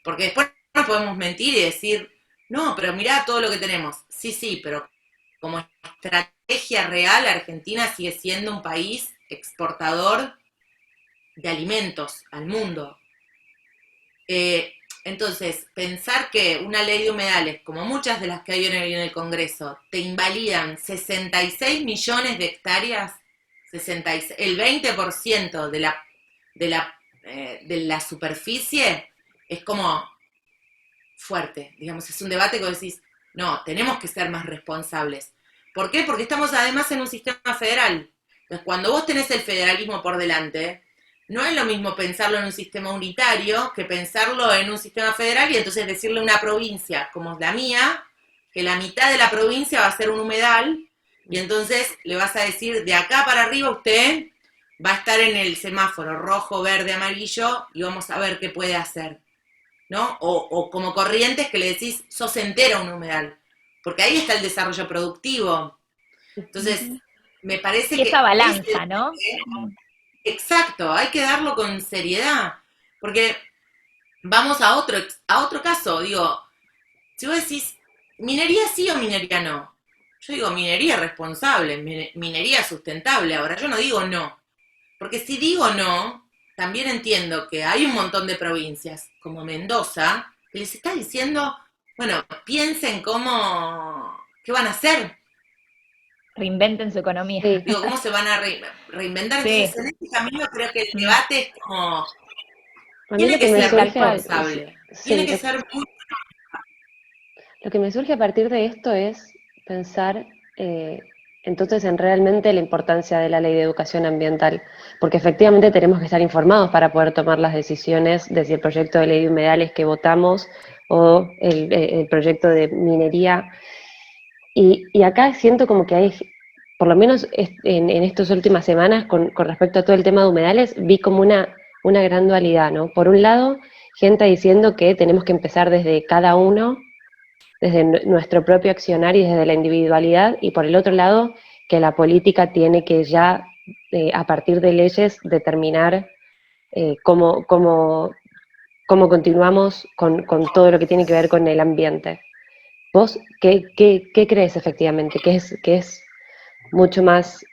porque después no podemos mentir y decir, no, pero mirá todo lo que tenemos. Sí, sí, pero como estrategia real, Argentina sigue siendo un país exportador de alimentos al mundo. Entonces, pensar que una ley de humedales, como muchas de las que hay en el Congreso, te invalidan 66 millones de hectáreas, 66, el 20% de la superficie, es como fuerte, digamos, es un debate que vos decís, no, tenemos que ser más responsables. ¿Por qué? Porque estamos además en un sistema federal. Entonces, cuando vos tenés el federalismo por delante, no es lo mismo pensarlo en un sistema unitario que pensarlo en un sistema federal y entonces decirle a una provincia como la mía, que la mitad de la provincia va a ser un humedal, y entonces le vas a decir, de acá para arriba usted va a estar en el semáforo rojo, verde, amarillo, y vamos a ver qué puede hacer, ¿no? O como Corrientes que le decís, sos entero un humedal, porque ahí está el desarrollo productivo. Entonces, me parece Y que esa balanza, ¿no? exacto, hay que darlo con seriedad, porque vamos a otro caso, digo, si vos decís, minería sí o minería no, yo digo minería responsable, minería sustentable, ahora yo no digo no, porque si digo no, también entiendo que hay un montón de provincias, como Mendoza, que les está diciendo, bueno, piensen qué van a hacer. Reinventen su economía. Sí. Digo, ¿cómo se van a reinventar? Sí. Entonces, en este camino creo que el debate es como, A mí tiene lo que que me ser surge, responsable, tiene sí, que ser muy... lo que me surge a partir de esto es pensar entonces en realmente la importancia de la ley de educación ambiental, porque efectivamente tenemos que estar informados para poder tomar las decisiones de si el proyecto de ley de humedales que votamos o el proyecto de minería. Y acá siento como que hay, por lo menos en estas últimas semanas, con respecto a todo el tema de humedales, vi como una gran dualidad, ¿no? Por un lado, gente diciendo que tenemos que empezar desde cada uno, desde nuestro propio accionar y desde la individualidad, y por el otro lado, que la política tiene que ya, a partir de leyes, determinar cómo continuamos con todo lo que tiene que ver con el ambiente. ¿Vos qué crees efectivamente? ¿Qué es mucho más,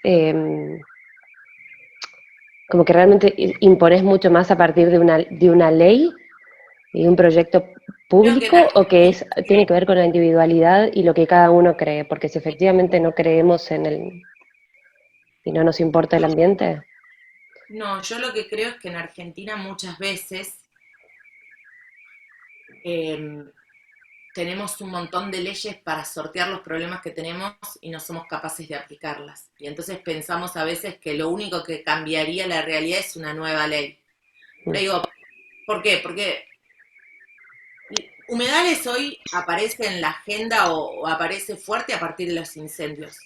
como que realmente imponés mucho más a partir de una ley y un proyecto Creo que en público, o que Argentina, tiene que ver con la individualidad y lo que cada uno cree? Porque si efectivamente no creemos y no nos importa el ambiente. no, yo lo que creo es que en Argentina muchas veces eh, tenemos un montón de leyes para sortear los problemas que tenemos y no somos capaces de aplicarlas. Y entonces pensamos a veces que lo único que cambiaría la realidad es una nueva ley. Pero digo, ¿por qué? Porque humedales hoy aparece en la agenda o aparece fuerte a partir de los incendios,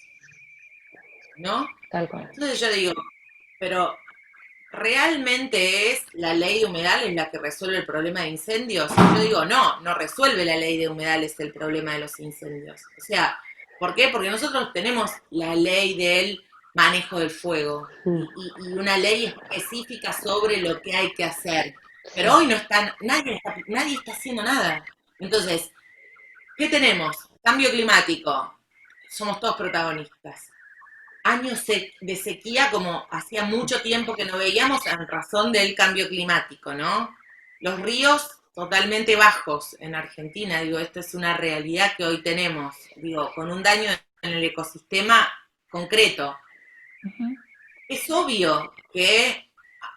¿no? Tal cual. Entonces yo digo, pero ¿realmente es la ley de humedales la que resuelve el problema de incendios? Yo digo, no, no resuelve la ley de humedales el problema de los incendios. O sea, ¿por qué? Porque nosotros tenemos la ley del manejo del fuego y una ley específica sobre lo que hay que hacer. Pero hoy no están, nadie está haciendo nada. Entonces, ¿qué tenemos? Cambio climático. Somos todos protagonistas. Años de sequía como hacía mucho tiempo que no veíamos en razón del cambio climático, ¿no? Los ríos totalmente bajos en Argentina, digo, esto es una realidad que hoy tenemos, digo, con un daño en el ecosistema concreto. Es obvio que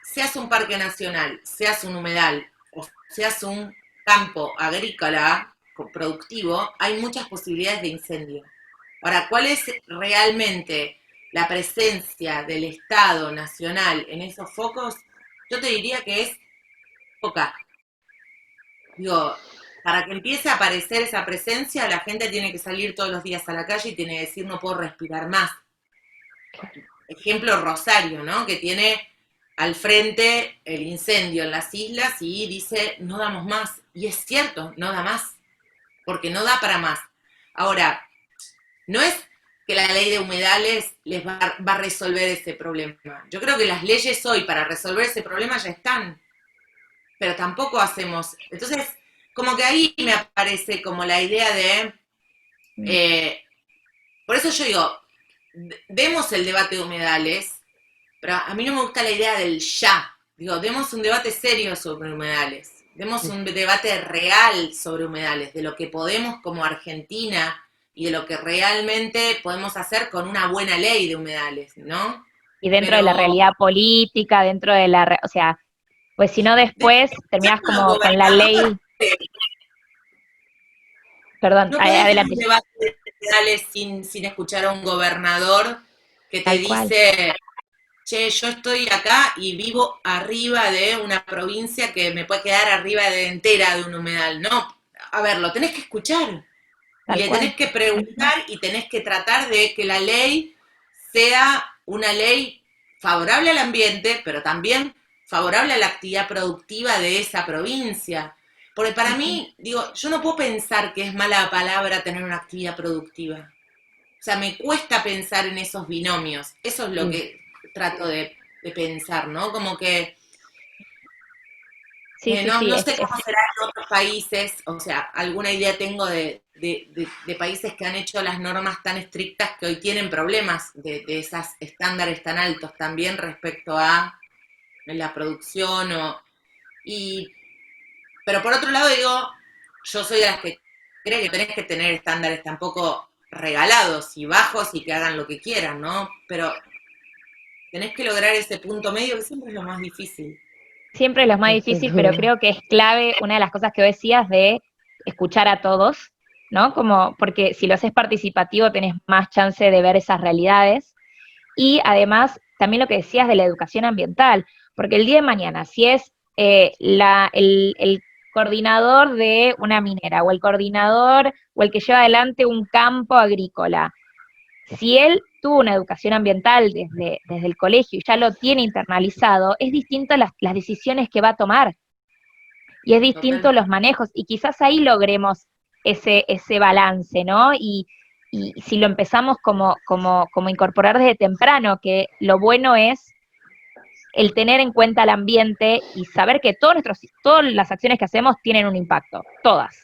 seas un parque nacional, seas un humedal o seas un campo agrícola productivo, hay muchas posibilidades de incendio. Ahora, ¿cuál es realmente la presencia del Estado nacional en esos focos? Yo te diría que es poca. Digo, para que empiece a aparecer esa presencia, la gente tiene que salir todos los días a la calle y tiene que decir no puedo respirar más. ejemplo Rosario, ¿no? Que tiene al frente el incendio en las islas y dice, no damos más. Y es cierto, no da más, porque no da para más. Ahora, no es que la ley de humedales les va a resolver ese problema. Yo creo que las leyes hoy para resolver ese problema ya están, pero tampoco hacemos. Entonces, como que ahí me aparece como la idea de, eh, por eso yo digo, demos el debate de humedales, pero a mí no me gusta la idea del ya. Digo, demos un debate serio sobre humedales, demos un debate real sobre humedales, de lo que podemos como Argentina y de lo que realmente podemos hacer con una buena ley de humedales, ¿no? Y dentro de la Pero realidad política, dentro de la, o sea, pues si no después terminás con los como con la ley, gobernadores, perdón, no podés tener un adelante, debate de humedales sin escuchar a un gobernador que te tal cual, dice, che, yo estoy acá y vivo arriba de una provincia que me puede quedar arriba de entera de un humedal. No, a ver, lo tenés que escuchar y tal le cual. tenés que preguntar y tenés que tratar de que la ley sea una ley favorable al ambiente, pero también favorable a la actividad productiva de esa provincia. Porque para mí, digo, yo no puedo pensar que es mala palabra tener una actividad productiva. O sea, me cuesta pensar en esos binomios. Eso es lo Mm, que trato de pensar, ¿no? Como que Sí, sí, no, sí, no sé cómo será en otros países, o sea, alguna idea tengo de países que han hecho las normas tan estrictas que hoy tienen problemas de esos estándares tan altos también respecto a la producción y, pero por otro lado digo, yo soy de las que cree que tenés que tener estándares tampoco regalados y bajos y que hagan lo que quieran, ¿no? Pero tenés que lograr ese punto medio que siempre es lo más difícil. siempre es lo más sin difícil, pero duda. creo que es clave una de las cosas que vos decías de escuchar a todos, ¿no? Como, porque si lo haces participativo tenés más chance de ver esas realidades. Y además, también lo que decías de la educación ambiental, porque el día de mañana, si es el coordinador de una minera o el coordinador o el que lleva adelante un campo agrícola, si él tuvo una educación ambiental desde el colegio y ya lo tiene internalizado, es distinto las decisiones que va a tomar y es distinto Total. los manejos y quizás ahí logremos ese balance, ¿no? Y si lo empezamos como incorporar desde temprano, que lo bueno es el tener en cuenta el ambiente y saber que todas las acciones que hacemos tienen un impacto, todas.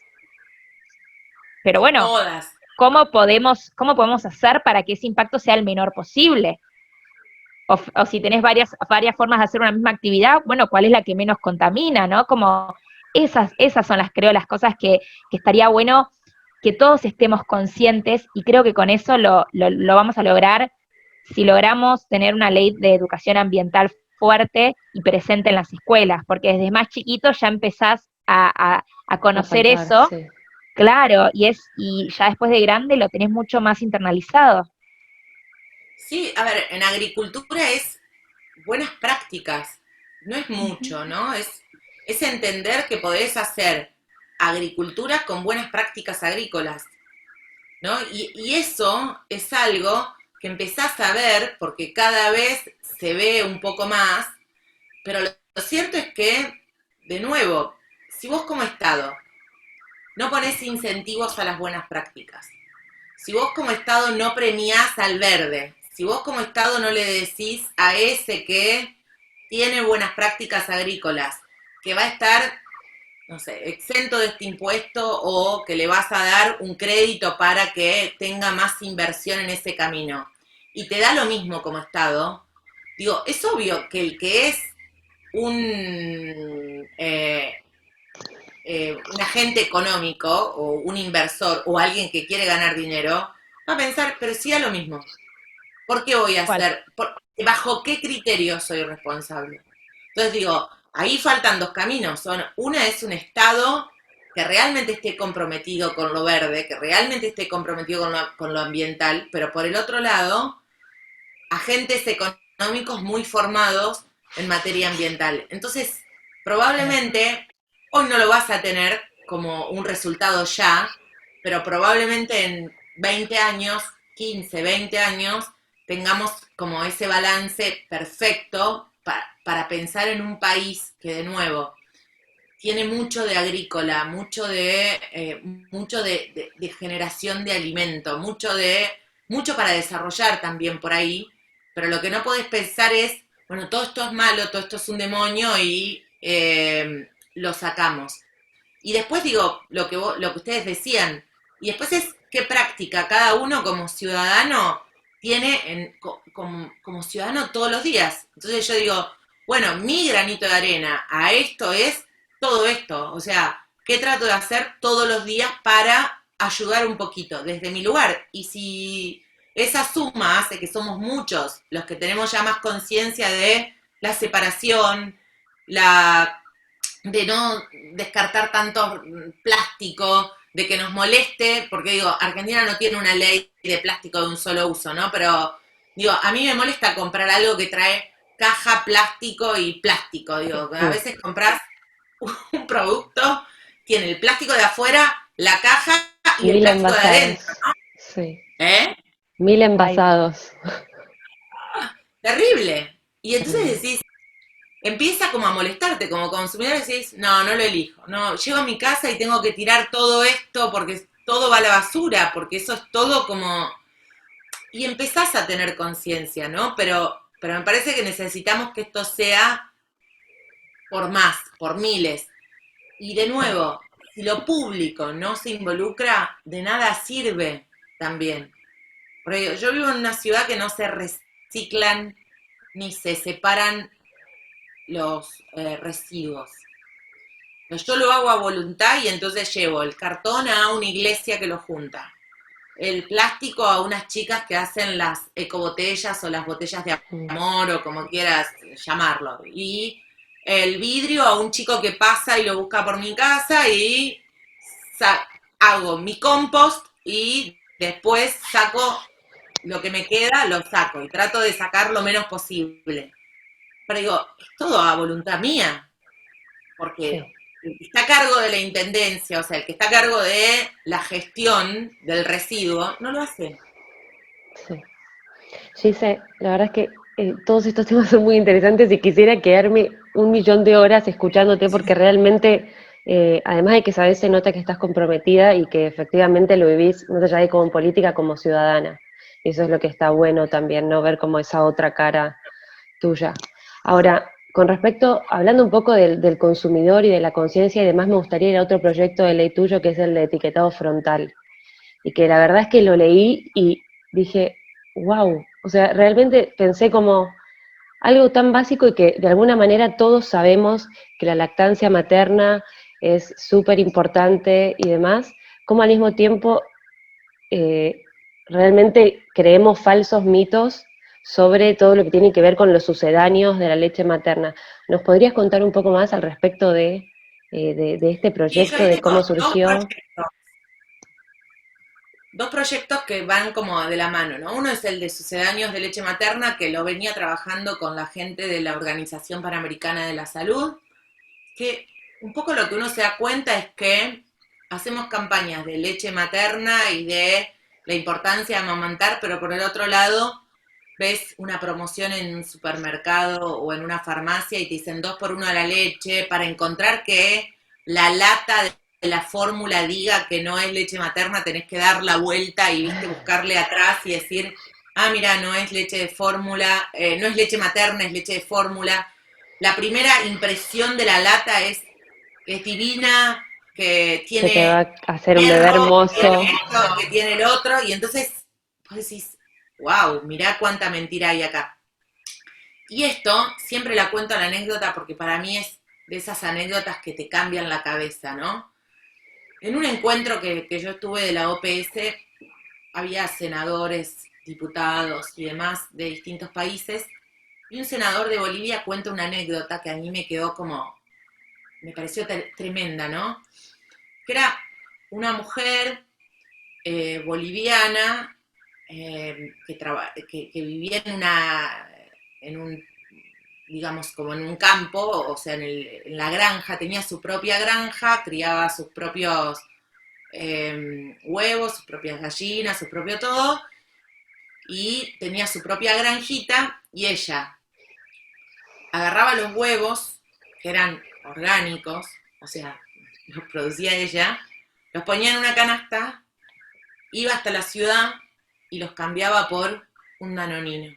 Pero bueno, Todas. ¿cómo podemos hacer para que ese impacto sea el menor posible? O si tenés varias formas de hacer una misma actividad, bueno, ¿cuál es la que menos contamina, no? Como esas son creo, las cosas que estaría bueno que todos estemos conscientes y creo que con eso lo vamos a lograr si logramos tener una ley de educación ambiental fuerte y presente en las escuelas, porque desde más chiquito ya empezás a A conocer palpar, eso, sí. claro, y ya después de grande lo tenés mucho más internalizado. Sí, a ver, en agricultura es buenas prácticas, no es mucho, ¿no? Es entender que podés hacer agricultura con buenas prácticas agrícolas, ¿no? Y eso es algo que empezás a ver porque cada vez se ve un poco más, pero lo cierto es que, de nuevo, si vos como Estado no ponés incentivos a las buenas prácticas, si vos como Estado no premiás al verde, si vos como Estado no le decís a ese que tiene buenas prácticas agrícolas, que va a estar, no sé, exento de este impuesto o que le vas a dar un crédito para que tenga más inversión en ese camino, y te da lo mismo como Estado, digo, es obvio que el que es un agente económico o un inversor o alguien que quiere ganar dinero, va a pensar, pero sí da lo mismo. ¿Por qué voy a ¿Cuál? hacer? ¿Bajo qué criterio soy responsable? Entonces digo, ahí faltan dos caminos. Una es un Estado que realmente esté comprometido con lo verde, que realmente esté comprometido con lo ambiental, pero por el otro lado, agentes económicos muy formados en materia ambiental. Entonces, probablemente hoy no lo vas a tener como un resultado ya, pero probablemente en 20 años, 15, 20 años, tengamos como ese balance perfecto para pensar en un país que, de nuevo, tiene mucho de agrícola, mucho de generación de alimento, mucho para desarrollar también por ahí, pero lo que no podés pensar es, bueno, todo esto es malo, todo esto es un demonio y lo sacamos. Y después digo, lo que ustedes decían, y después es qué práctica cada uno como ciudadano tiene como ciudadano todos los días. Entonces yo digo, bueno, mi granito de arena a esto es todo esto. O sea, ¿qué trato de hacer todos los días para ayudar un poquito desde mi lugar? Y si esa suma hace que somos muchos los que tenemos ya más conciencia de la separación, de no descartar tanto plástico, de que nos moleste, porque digo, Argentina no tiene una ley de plástico de un solo uso, ¿no? Pero digo, a mí me molesta comprar algo que trae caja, plástico y plástico, digo, a veces compras un producto, tiene el plástico de afuera, la caja y el 1000 plástico de envasados. adentro, Sí. ¿no? ¿Eh? 1000 Ay, envasados. Terrible. Y entonces Terrible. decís, empieza como a molestarte como consumidor y decís, no, no lo elijo. No, llego a mi casa y tengo que tirar todo esto porque todo va a la basura, porque eso es todo como... Y empezás a tener conciencia, ¿no? Pero me parece que necesitamos que esto sea por más, por miles. Y de nuevo, si lo público no se involucra, de nada sirve también. Porque yo vivo en una ciudad que no se reciclan ni se separan los residuos. Yo lo hago a voluntad y entonces llevo el cartón a una iglesia que lo junta, el plástico a unas chicas que hacen las ecobotellas o las botellas de Mm. amor o como quieras llamarlo, y el vidrio a un chico que pasa y lo busca por mi casa y hago mi compost y después saco lo que me queda, lo saco y trato de sacar lo menos posible. Pero digo, es todo a voluntad mía, porque Sí, el que está a cargo de la intendencia, o sea, el que está a cargo de la gestión del residuo, no lo hace. sí. Gise, la verdad es que todos estos temas son muy interesantes y quisiera quedarme 1 millón de horas escuchándote porque realmente, además de que sabes, se nota que estás comprometida y que efectivamente lo vivís, no allá de como política, como ciudadana. Y eso es lo que está bueno también, ¿no? Ver como esa otra cara tuya. Ahora, con respecto, hablando un poco del consumidor y de la conciencia y demás, me gustaría ir a otro proyecto de ley tuyo que es el de etiquetado frontal. Y que la verdad es que lo leí y dije, wow, o sea, realmente pensé como algo tan básico y que de alguna manera todos sabemos que la lactancia materna es súper importante y demás, como al mismo tiempo eh, realmente creemos falsos mitos sobre todo lo que tiene que ver con los sucedáneos de la leche materna. ¿Nos podrías contar un poco más al respecto de este Y yo proyecto, ahí de tengo cómo surgió? dos proyectos que van como de la mano, ¿no? Uno es el de sucedáneos de leche materna, que lo venía trabajando con la gente de la Organización Panamericana de la Salud, que un poco lo que uno se da cuenta es que hacemos campañas de leche materna y de la importancia de amamantar, pero por el otro lado ves una promoción en un supermercado o en una farmacia y te dicen 2 por 1 de la leche para encontrar que la lata de la fórmula diga que no es leche materna, tenés que dar la vuelta y viste buscarle atrás y decir, ah, mira, no es leche de fórmula, no es leche materna, es leche de fórmula. La primera impresión de la lata es divina, que Que te va tiene a hacer un bebé hierro, que hermoso. tiene esto, que tiene el otro, y entonces vos decís, wow, mirá cuánta mentira hay acá. Y esto siempre la cuento la anécdota porque para mí es de esas anécdotas que te cambian la cabeza, ¿no? En un encuentro que yo estuve de la OPS, había senadores, diputados y demás de distintos países, y un senador de Bolivia cuenta una anécdota que a mí me quedó como, me pareció tremenda, ¿no? Que era una mujer boliviana que vivía en un, digamos, como en un campo, o sea, en la granja, tenía su propia granja, criaba sus propios huevos, sus propias gallinas, su propio todo, y tenía su propia granjita y ella agarraba los huevos, que eran orgánicos, o sea, los producía ella, los ponía en una canasta, iba hasta la ciudad y los cambiaba por un danonino,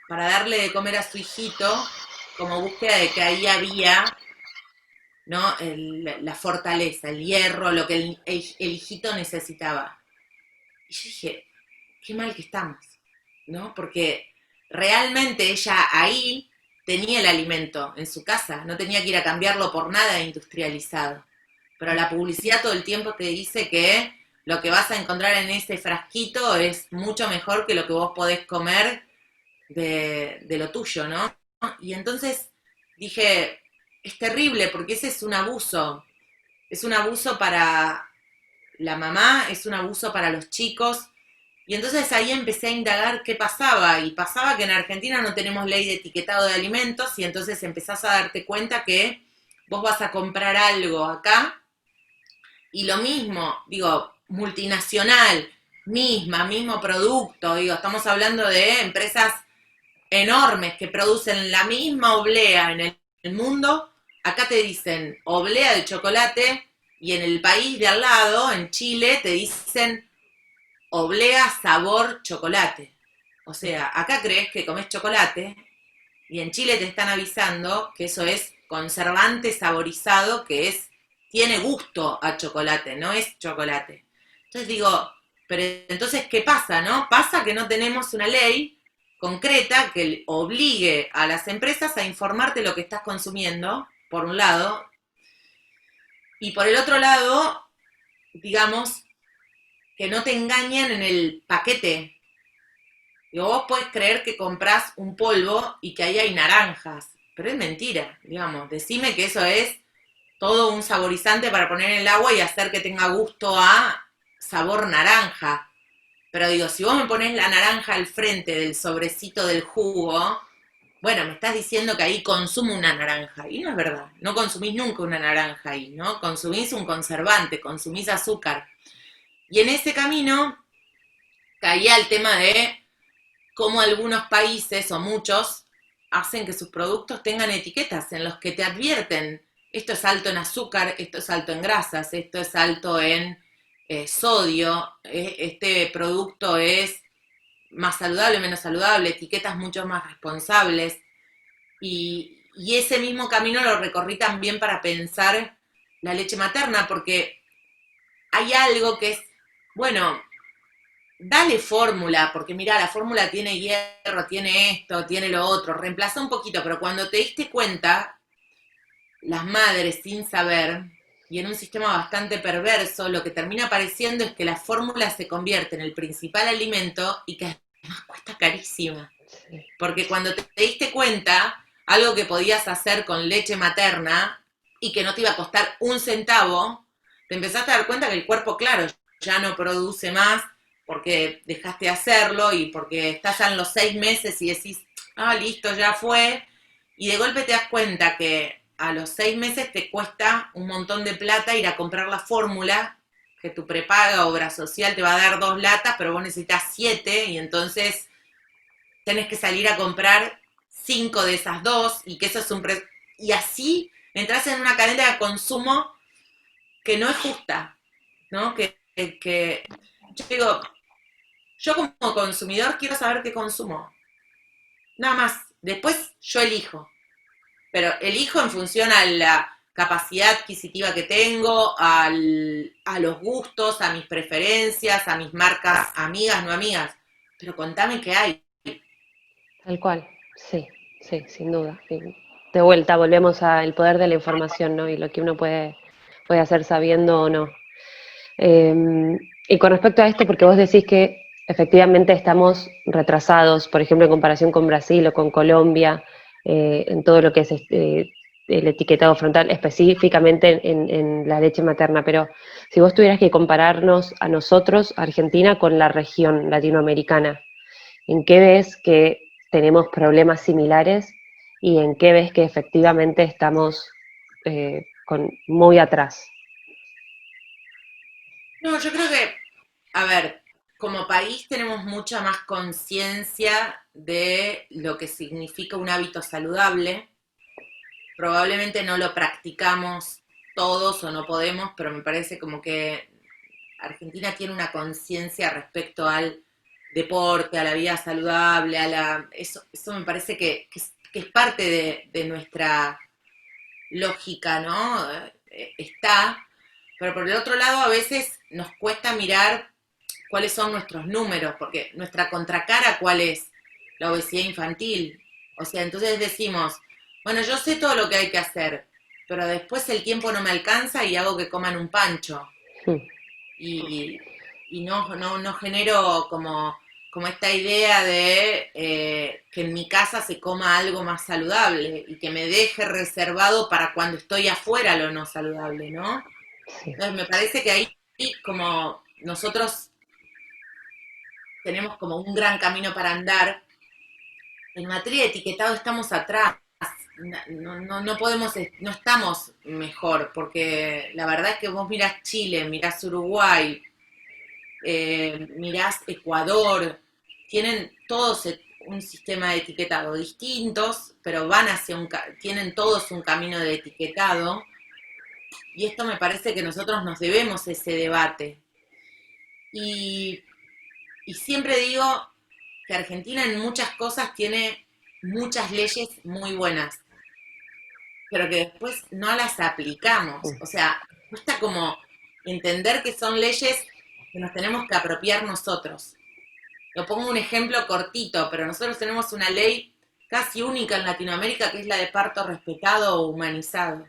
para darle de comer a su hijito como búsqueda de que ahí había, ¿no? La fortaleza, el hierro, lo que el hijito necesitaba. Y yo dije, qué mal que estamos, ¿no? Porque realmente ella ahí tenía el alimento en su casa, no tenía que ir a cambiarlo por nada industrializado. Pero la publicidad todo el tiempo te dice que lo que vas a encontrar en ese frasquito es mucho mejor que lo que vos podés comer de lo tuyo, ¿no? Y entonces dije, es terrible porque ese es un abuso para la mamá, es un abuso para los chicos. Y entonces ahí empecé a indagar qué pasaba, y pasaba que en Argentina no tenemos ley de etiquetado de alimentos, y entonces empezás a darte cuenta que vos vas a comprar algo acá, y lo mismo, digo, multinacional, mismo producto, digo, estamos hablando de empresas enormes que producen la misma oblea en el mundo, acá te dicen oblea de chocolate, y en el país de al lado, en Chile, te dicen oblea sabor chocolate. O sea, acá crees que comes chocolate y en Chile te están avisando que eso es conservante saborizado, que tiene gusto a chocolate, no es chocolate. Entonces digo, pero entonces, ¿qué pasa, no? Pasa que no tenemos una ley concreta que obligue a las empresas a informarte lo que estás consumiendo, por un lado, y por el otro lado, digamos, que no te engañen en el paquete. Digo, vos podés creer que comprás un polvo y que ahí hay naranjas, pero es mentira, digamos. Decime que eso es todo un saborizante para poner en el agua y hacer que tenga gusto a sabor naranja. Pero digo, si vos me ponés la naranja al frente del sobrecito del jugo, bueno, me estás diciendo que ahí consumo una naranja. Y no es verdad, no consumís nunca una naranja ahí, ¿no? Consumís un conservante, consumís azúcar. Y en ese camino caía el tema de cómo algunos países, o muchos, hacen que sus productos tengan etiquetas en los que te advierten, esto es alto en azúcar, esto es alto en grasas, esto es alto en sodio, este producto es más saludable, menos saludable, etiquetas mucho más responsables. Y ese mismo camino lo recorrí también para pensar la leche materna, porque hay algo que es, bueno, dale fórmula, porque mira, la fórmula tiene hierro, tiene esto, tiene lo otro, reemplaza un poquito, pero cuando te diste cuenta, las madres sin saber, y en un sistema bastante perverso, lo que termina apareciendo es que la fórmula se convierte en el principal alimento y que además cuesta carísima. Sí. Porque cuando te diste cuenta, algo que podías hacer con leche materna y que no te iba a costar un centavo, te empezaste a dar cuenta que el cuerpo, claro, ya no produce más porque dejaste de hacerlo y porque estás en los 6 meses y decís, ah, listo, ya fue. Y de golpe te das cuenta que a los 6 meses te cuesta un montón de plata ir a comprar la fórmula, que tu prepaga obra social te va a dar 2 latas, pero vos necesitas 7 y entonces tenés que salir a comprar 5 de esas 2 y que eso es un y así entras en una cadena de consumo que no es justa, ¿no? Que yo digo, yo como consumidor quiero saber qué consumo, nada más. Después yo elijo, pero elijo en función a la capacidad adquisitiva que tengo, a los gustos, a mis preferencias, a mis marcas amigas, no amigas. Pero contame qué hay. Tal cual, sí, sí, sin duda. Y de vuelta volvemos al poder de la información, ¿no? Y lo que uno puede hacer sabiendo o no. Eh, y con respecto a esto, porque vos decís que efectivamente estamos retrasados, por ejemplo, en comparación con Brasil o con Colombia, en todo lo que es el etiquetado frontal, específicamente en la leche materna, pero si vos tuvieras que compararnos a nosotros, Argentina, con la región latinoamericana, ¿en qué ves que tenemos problemas similares y en qué ves que efectivamente estamos muy atrás? No, yo creo que, a ver, como país tenemos mucha más conciencia de lo que significa un hábito saludable. Probablemente no lo practicamos todos o no podemos, pero me parece como que Argentina tiene una conciencia respecto al deporte, a la vida saludable, eso me parece que es parte de nuestra lógica, ¿no? Está, pero por el otro lado a veces nos cuesta mirar cuáles son nuestros números, porque nuestra contracara, ¿cuál es? La obesidad infantil. O sea, entonces decimos, bueno, yo sé todo lo que hay que hacer, pero después el tiempo no me alcanza y hago que coman un pancho. Mm. Y, y no genero como esta idea de que en mi casa se coma algo más saludable y que me deje reservado para cuando estoy afuera lo no saludable, ¿no? Sí. Entonces me parece que ahí como nosotros tenemos como un gran camino para andar. En materia de etiquetado estamos atrás. No podemos, no estamos mejor, porque la verdad es que vos mirás Chile, mirás Uruguay, mirás Ecuador, tienen todos un sistema de etiquetado distintos, pero van hacia tienen todos un camino de etiquetado, y esto me parece que nosotros nos debemos ese debate. Y, y siempre digo que Argentina en muchas cosas tiene muchas leyes muy buenas, pero que después no las aplicamos. O sea, cuesta como entender que son leyes que nos tenemos que apropiar nosotros. Lo pongo un ejemplo cortito, pero nosotros tenemos una ley casi única en Latinoamérica que es la de parto respetado o humanizado.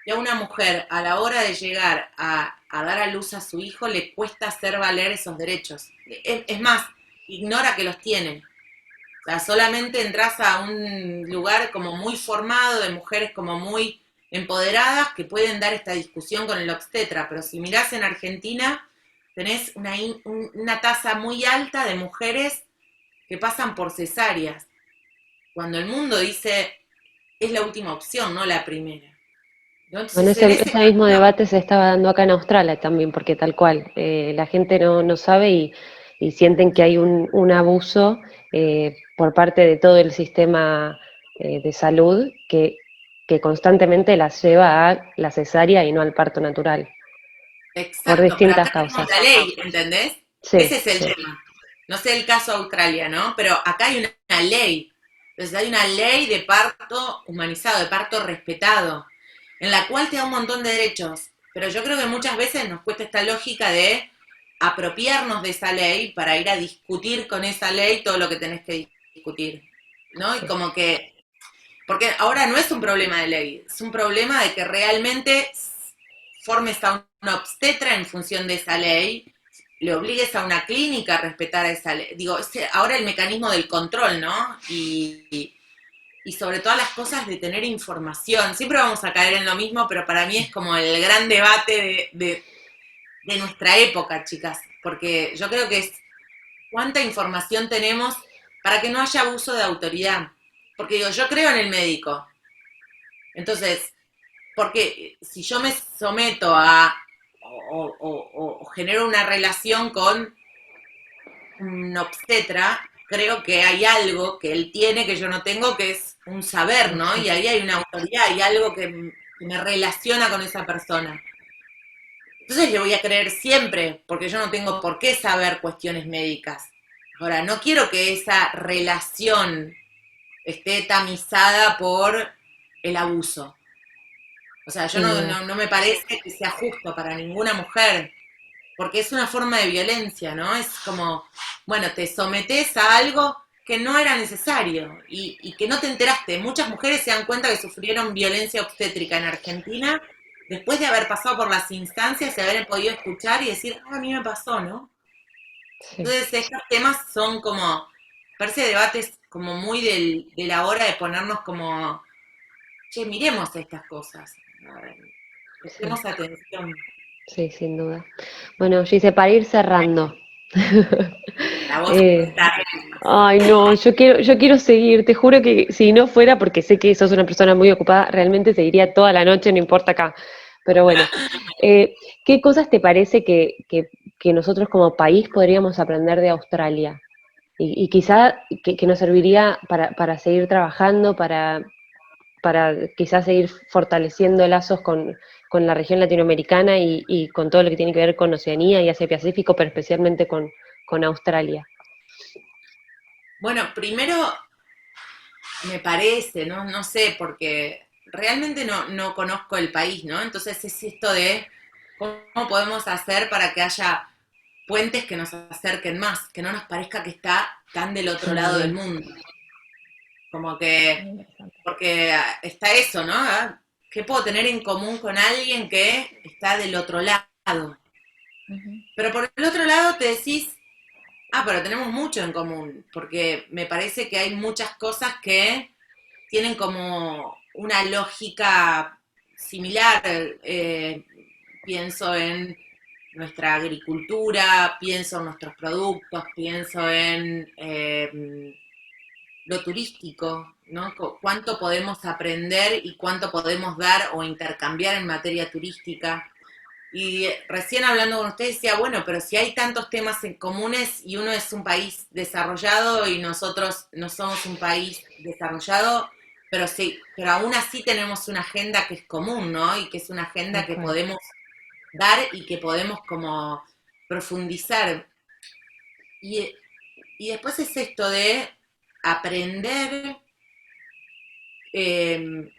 Y a una mujer a la hora de llegar a dar a luz a su hijo le cuesta hacer valer esos derechos. Es más, ignora que los tiene. O sea, solamente entras a un lugar como muy formado, de mujeres como muy empoderadas, que pueden dar esta discusión con el obstetra, pero si mirás en Argentina, tenés una tasa muy alta de mujeres que pasan por cesáreas, cuando el mundo dice, es la última opción, no la primera. Entonces, Bueno, ese mismo debate se estaba dando acá en Australia también, porque tal cual, la gente no sabe y sienten que hay un abuso por parte de todo el sistema de salud que constantemente las lleva a la cesárea y no al parto natural, por exacto, pero distintas acá tenemos causas. la ley, ¿entendés? Sí, Ese es el sí. tema. No sé el caso de Australia, ¿no? Pero acá hay una ley. Entonces hay una ley de parto humanizado, de parto respetado, en la cual te da un montón de derechos. Pero yo creo que muchas veces nos cuesta esta lógica de apropiarnos de esa ley para ir a discutir con esa ley todo lo que tenés que discutir, ¿no? Y Sí. como que, porque ahora no es un problema de ley, es un problema de que realmente formes a una obstetra en función de esa ley, le obligues a una clínica a respetar esa ley. Digo, ahora el mecanismo del control, ¿no? Y sobre todas las cosas de tener información. Siempre vamos a caer en lo mismo, pero para mí es como el gran debate de nuestra época, chicas, porque yo creo que es cuánta información tenemos para que no haya abuso de autoridad. Porque digo, yo creo en el médico. Entonces, porque si yo me someto a o genero una relación con un obstetra, creo que hay algo que él tiene que yo no tengo, que es un saber, ¿no? Y ahí hay una autoridad, hay algo que me relaciona con esa persona. Entonces le voy a creer siempre, porque yo no tengo por qué saber cuestiones médicas. Ahora, no quiero que esa relación esté tamizada por el abuso. O sea, yo Sin duda. no me parece que sea justo para ninguna mujer, porque es una forma de violencia, ¿no? Es como, bueno, te sometes a algo que no era necesario y que no te enteraste. Muchas mujeres se dan cuenta que sufrieron violencia obstétrica en Argentina después de haber pasado por las instancias y haber podido escuchar y decir, ah, a mí me pasó, ¿no? Sí. Entonces estos temas son como, parece debates como muy de la hora de ponernos como, che, miremos estas cosas, prestemos Sí, atención. sí, sin duda. Bueno, Gise, para ir cerrando. La voz eh, está. Ay, no, yo quiero seguir, te juro que si no fuera, porque sé que sos una persona muy ocupada, realmente seguiría toda la noche, no importa acá. Pero bueno, ¿qué cosas te parece que nosotros como país podríamos aprender de Australia? Y quizá que nos serviría para seguir trabajando, para quizás seguir fortaleciendo lazos con la región latinoamericana y con todo lo que tiene que ver con Oceanía y Asia-Pacífico, pero especialmente con Australia. Bueno, primero me parece, no sé, porque realmente no conozco el país, ¿no? Entonces es esto de cómo podemos hacer para que haya puentes que nos acerquen más, que no nos parezca que está tan del otro lado del mundo. Como que, porque está eso, ¿no? ¿Qué puedo tener en común con alguien que está del otro lado? Pero por el otro lado te decís, pero tenemos mucho en común, porque me parece que hay muchas cosas que tienen como una lógica similar. Pienso en nuestra agricultura, pienso en nuestros productos, pienso en lo turístico, ¿no? Cuánto podemos aprender y cuánto podemos dar o intercambiar en materia turística. Y recién hablando con usted decía, bueno, pero si hay tantos temas en comunes y uno es un país desarrollado y nosotros no somos un país desarrollado, pero sí, pero aún así tenemos una agenda que es común, ¿no? Y que es una agenda que podemos dar y que podemos como profundizar. Y después es esto de aprender de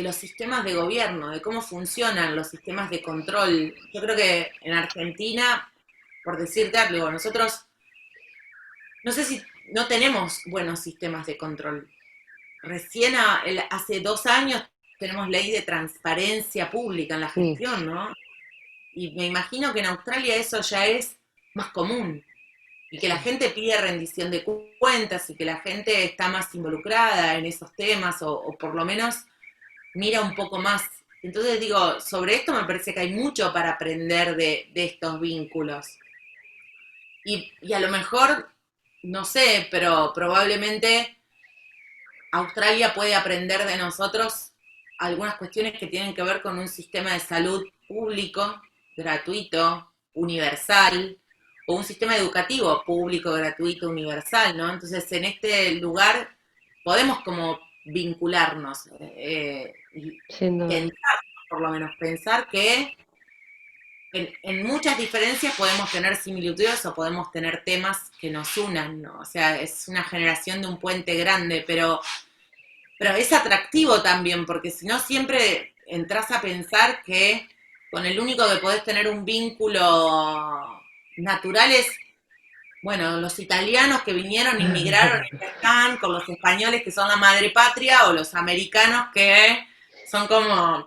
los sistemas de gobierno, de cómo funcionan los sistemas de control. Yo creo que en Argentina, por decirte algo, nosotros, no sé si no tenemos buenos sistemas de control. Recién hace 2 años tenemos ley de transparencia pública en la gestión, ¿no? Y me imagino que en Australia eso ya es más común. Y que la gente pide rendición de cuentas y que la gente está más involucrada en esos temas o por lo menos mira un poco más. Entonces digo, sobre esto me parece que hay mucho para aprender de estos vínculos. Y a lo mejor, no sé, pero probablemente Australia puede aprender de nosotros algunas cuestiones que tienen que ver con un sistema de salud público, gratuito, universal, o un sistema educativo público, gratuito, universal, ¿no? Entonces, en este lugar podemos como vincularnos y pensar, por lo menos pensar que en muchas diferencias podemos tener similitudes o podemos tener temas que nos unan, ¿no? O sea, es una generación de un puente grande, pero es atractivo también, porque si no siempre entras a pensar que con el único que podés tener un vínculo natural es, bueno, los italianos que vinieron, inmigraron y están, con los españoles que son la madre patria, o los americanos que son como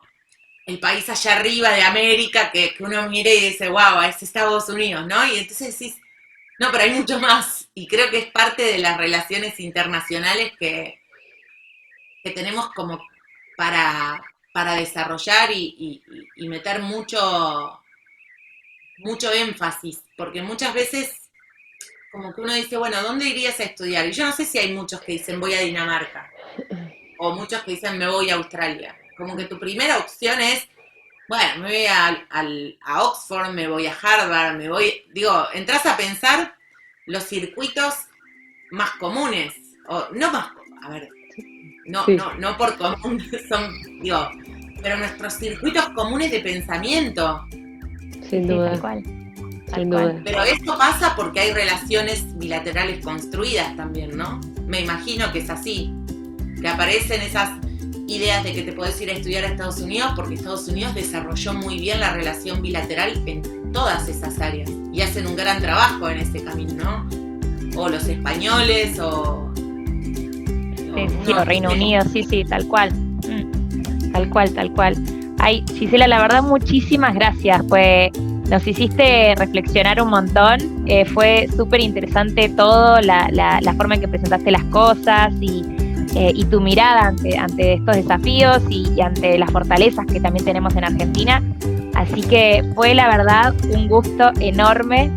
el país allá arriba de América, que uno mire y dice, wow, es Estados Unidos, ¿no? Y entonces decís, no, pero hay mucho más. Y creo que es parte de las relaciones internacionales que tenemos como para desarrollar y meter mucho énfasis, porque muchas veces como que uno dice, bueno, ¿dónde irías a estudiar? Y yo no sé si hay muchos que dicen voy a Dinamarca, o muchos que dicen me voy a Australia. Como que tu primera opción es, bueno, me voy a Oxford, me voy a Harvard, entras a pensar los circuitos más comunes, o no más, a ver, no por común, pero nuestros circuitos comunes de pensamiento. Sin duda. Tal cual. Pero esto pasa porque hay relaciones bilaterales construidas también, ¿no? Me imagino que es así, que aparecen esas ideas de que te podés ir a estudiar a Estados Unidos porque Estados Unidos desarrolló muy bien la relación bilateral en todas esas áreas y hacen un gran trabajo en ese camino, ¿no? O los españoles o Reino Unido, sí, tal cual. Tal cual. Ay, Gisela, la verdad, muchísimas gracias, pues nos hiciste reflexionar un montón, fue súper interesante todo, la forma en que presentaste las cosas y tu mirada ante estos desafíos y ante las fortalezas que también tenemos en Argentina. Así que fue la verdad un gusto enorme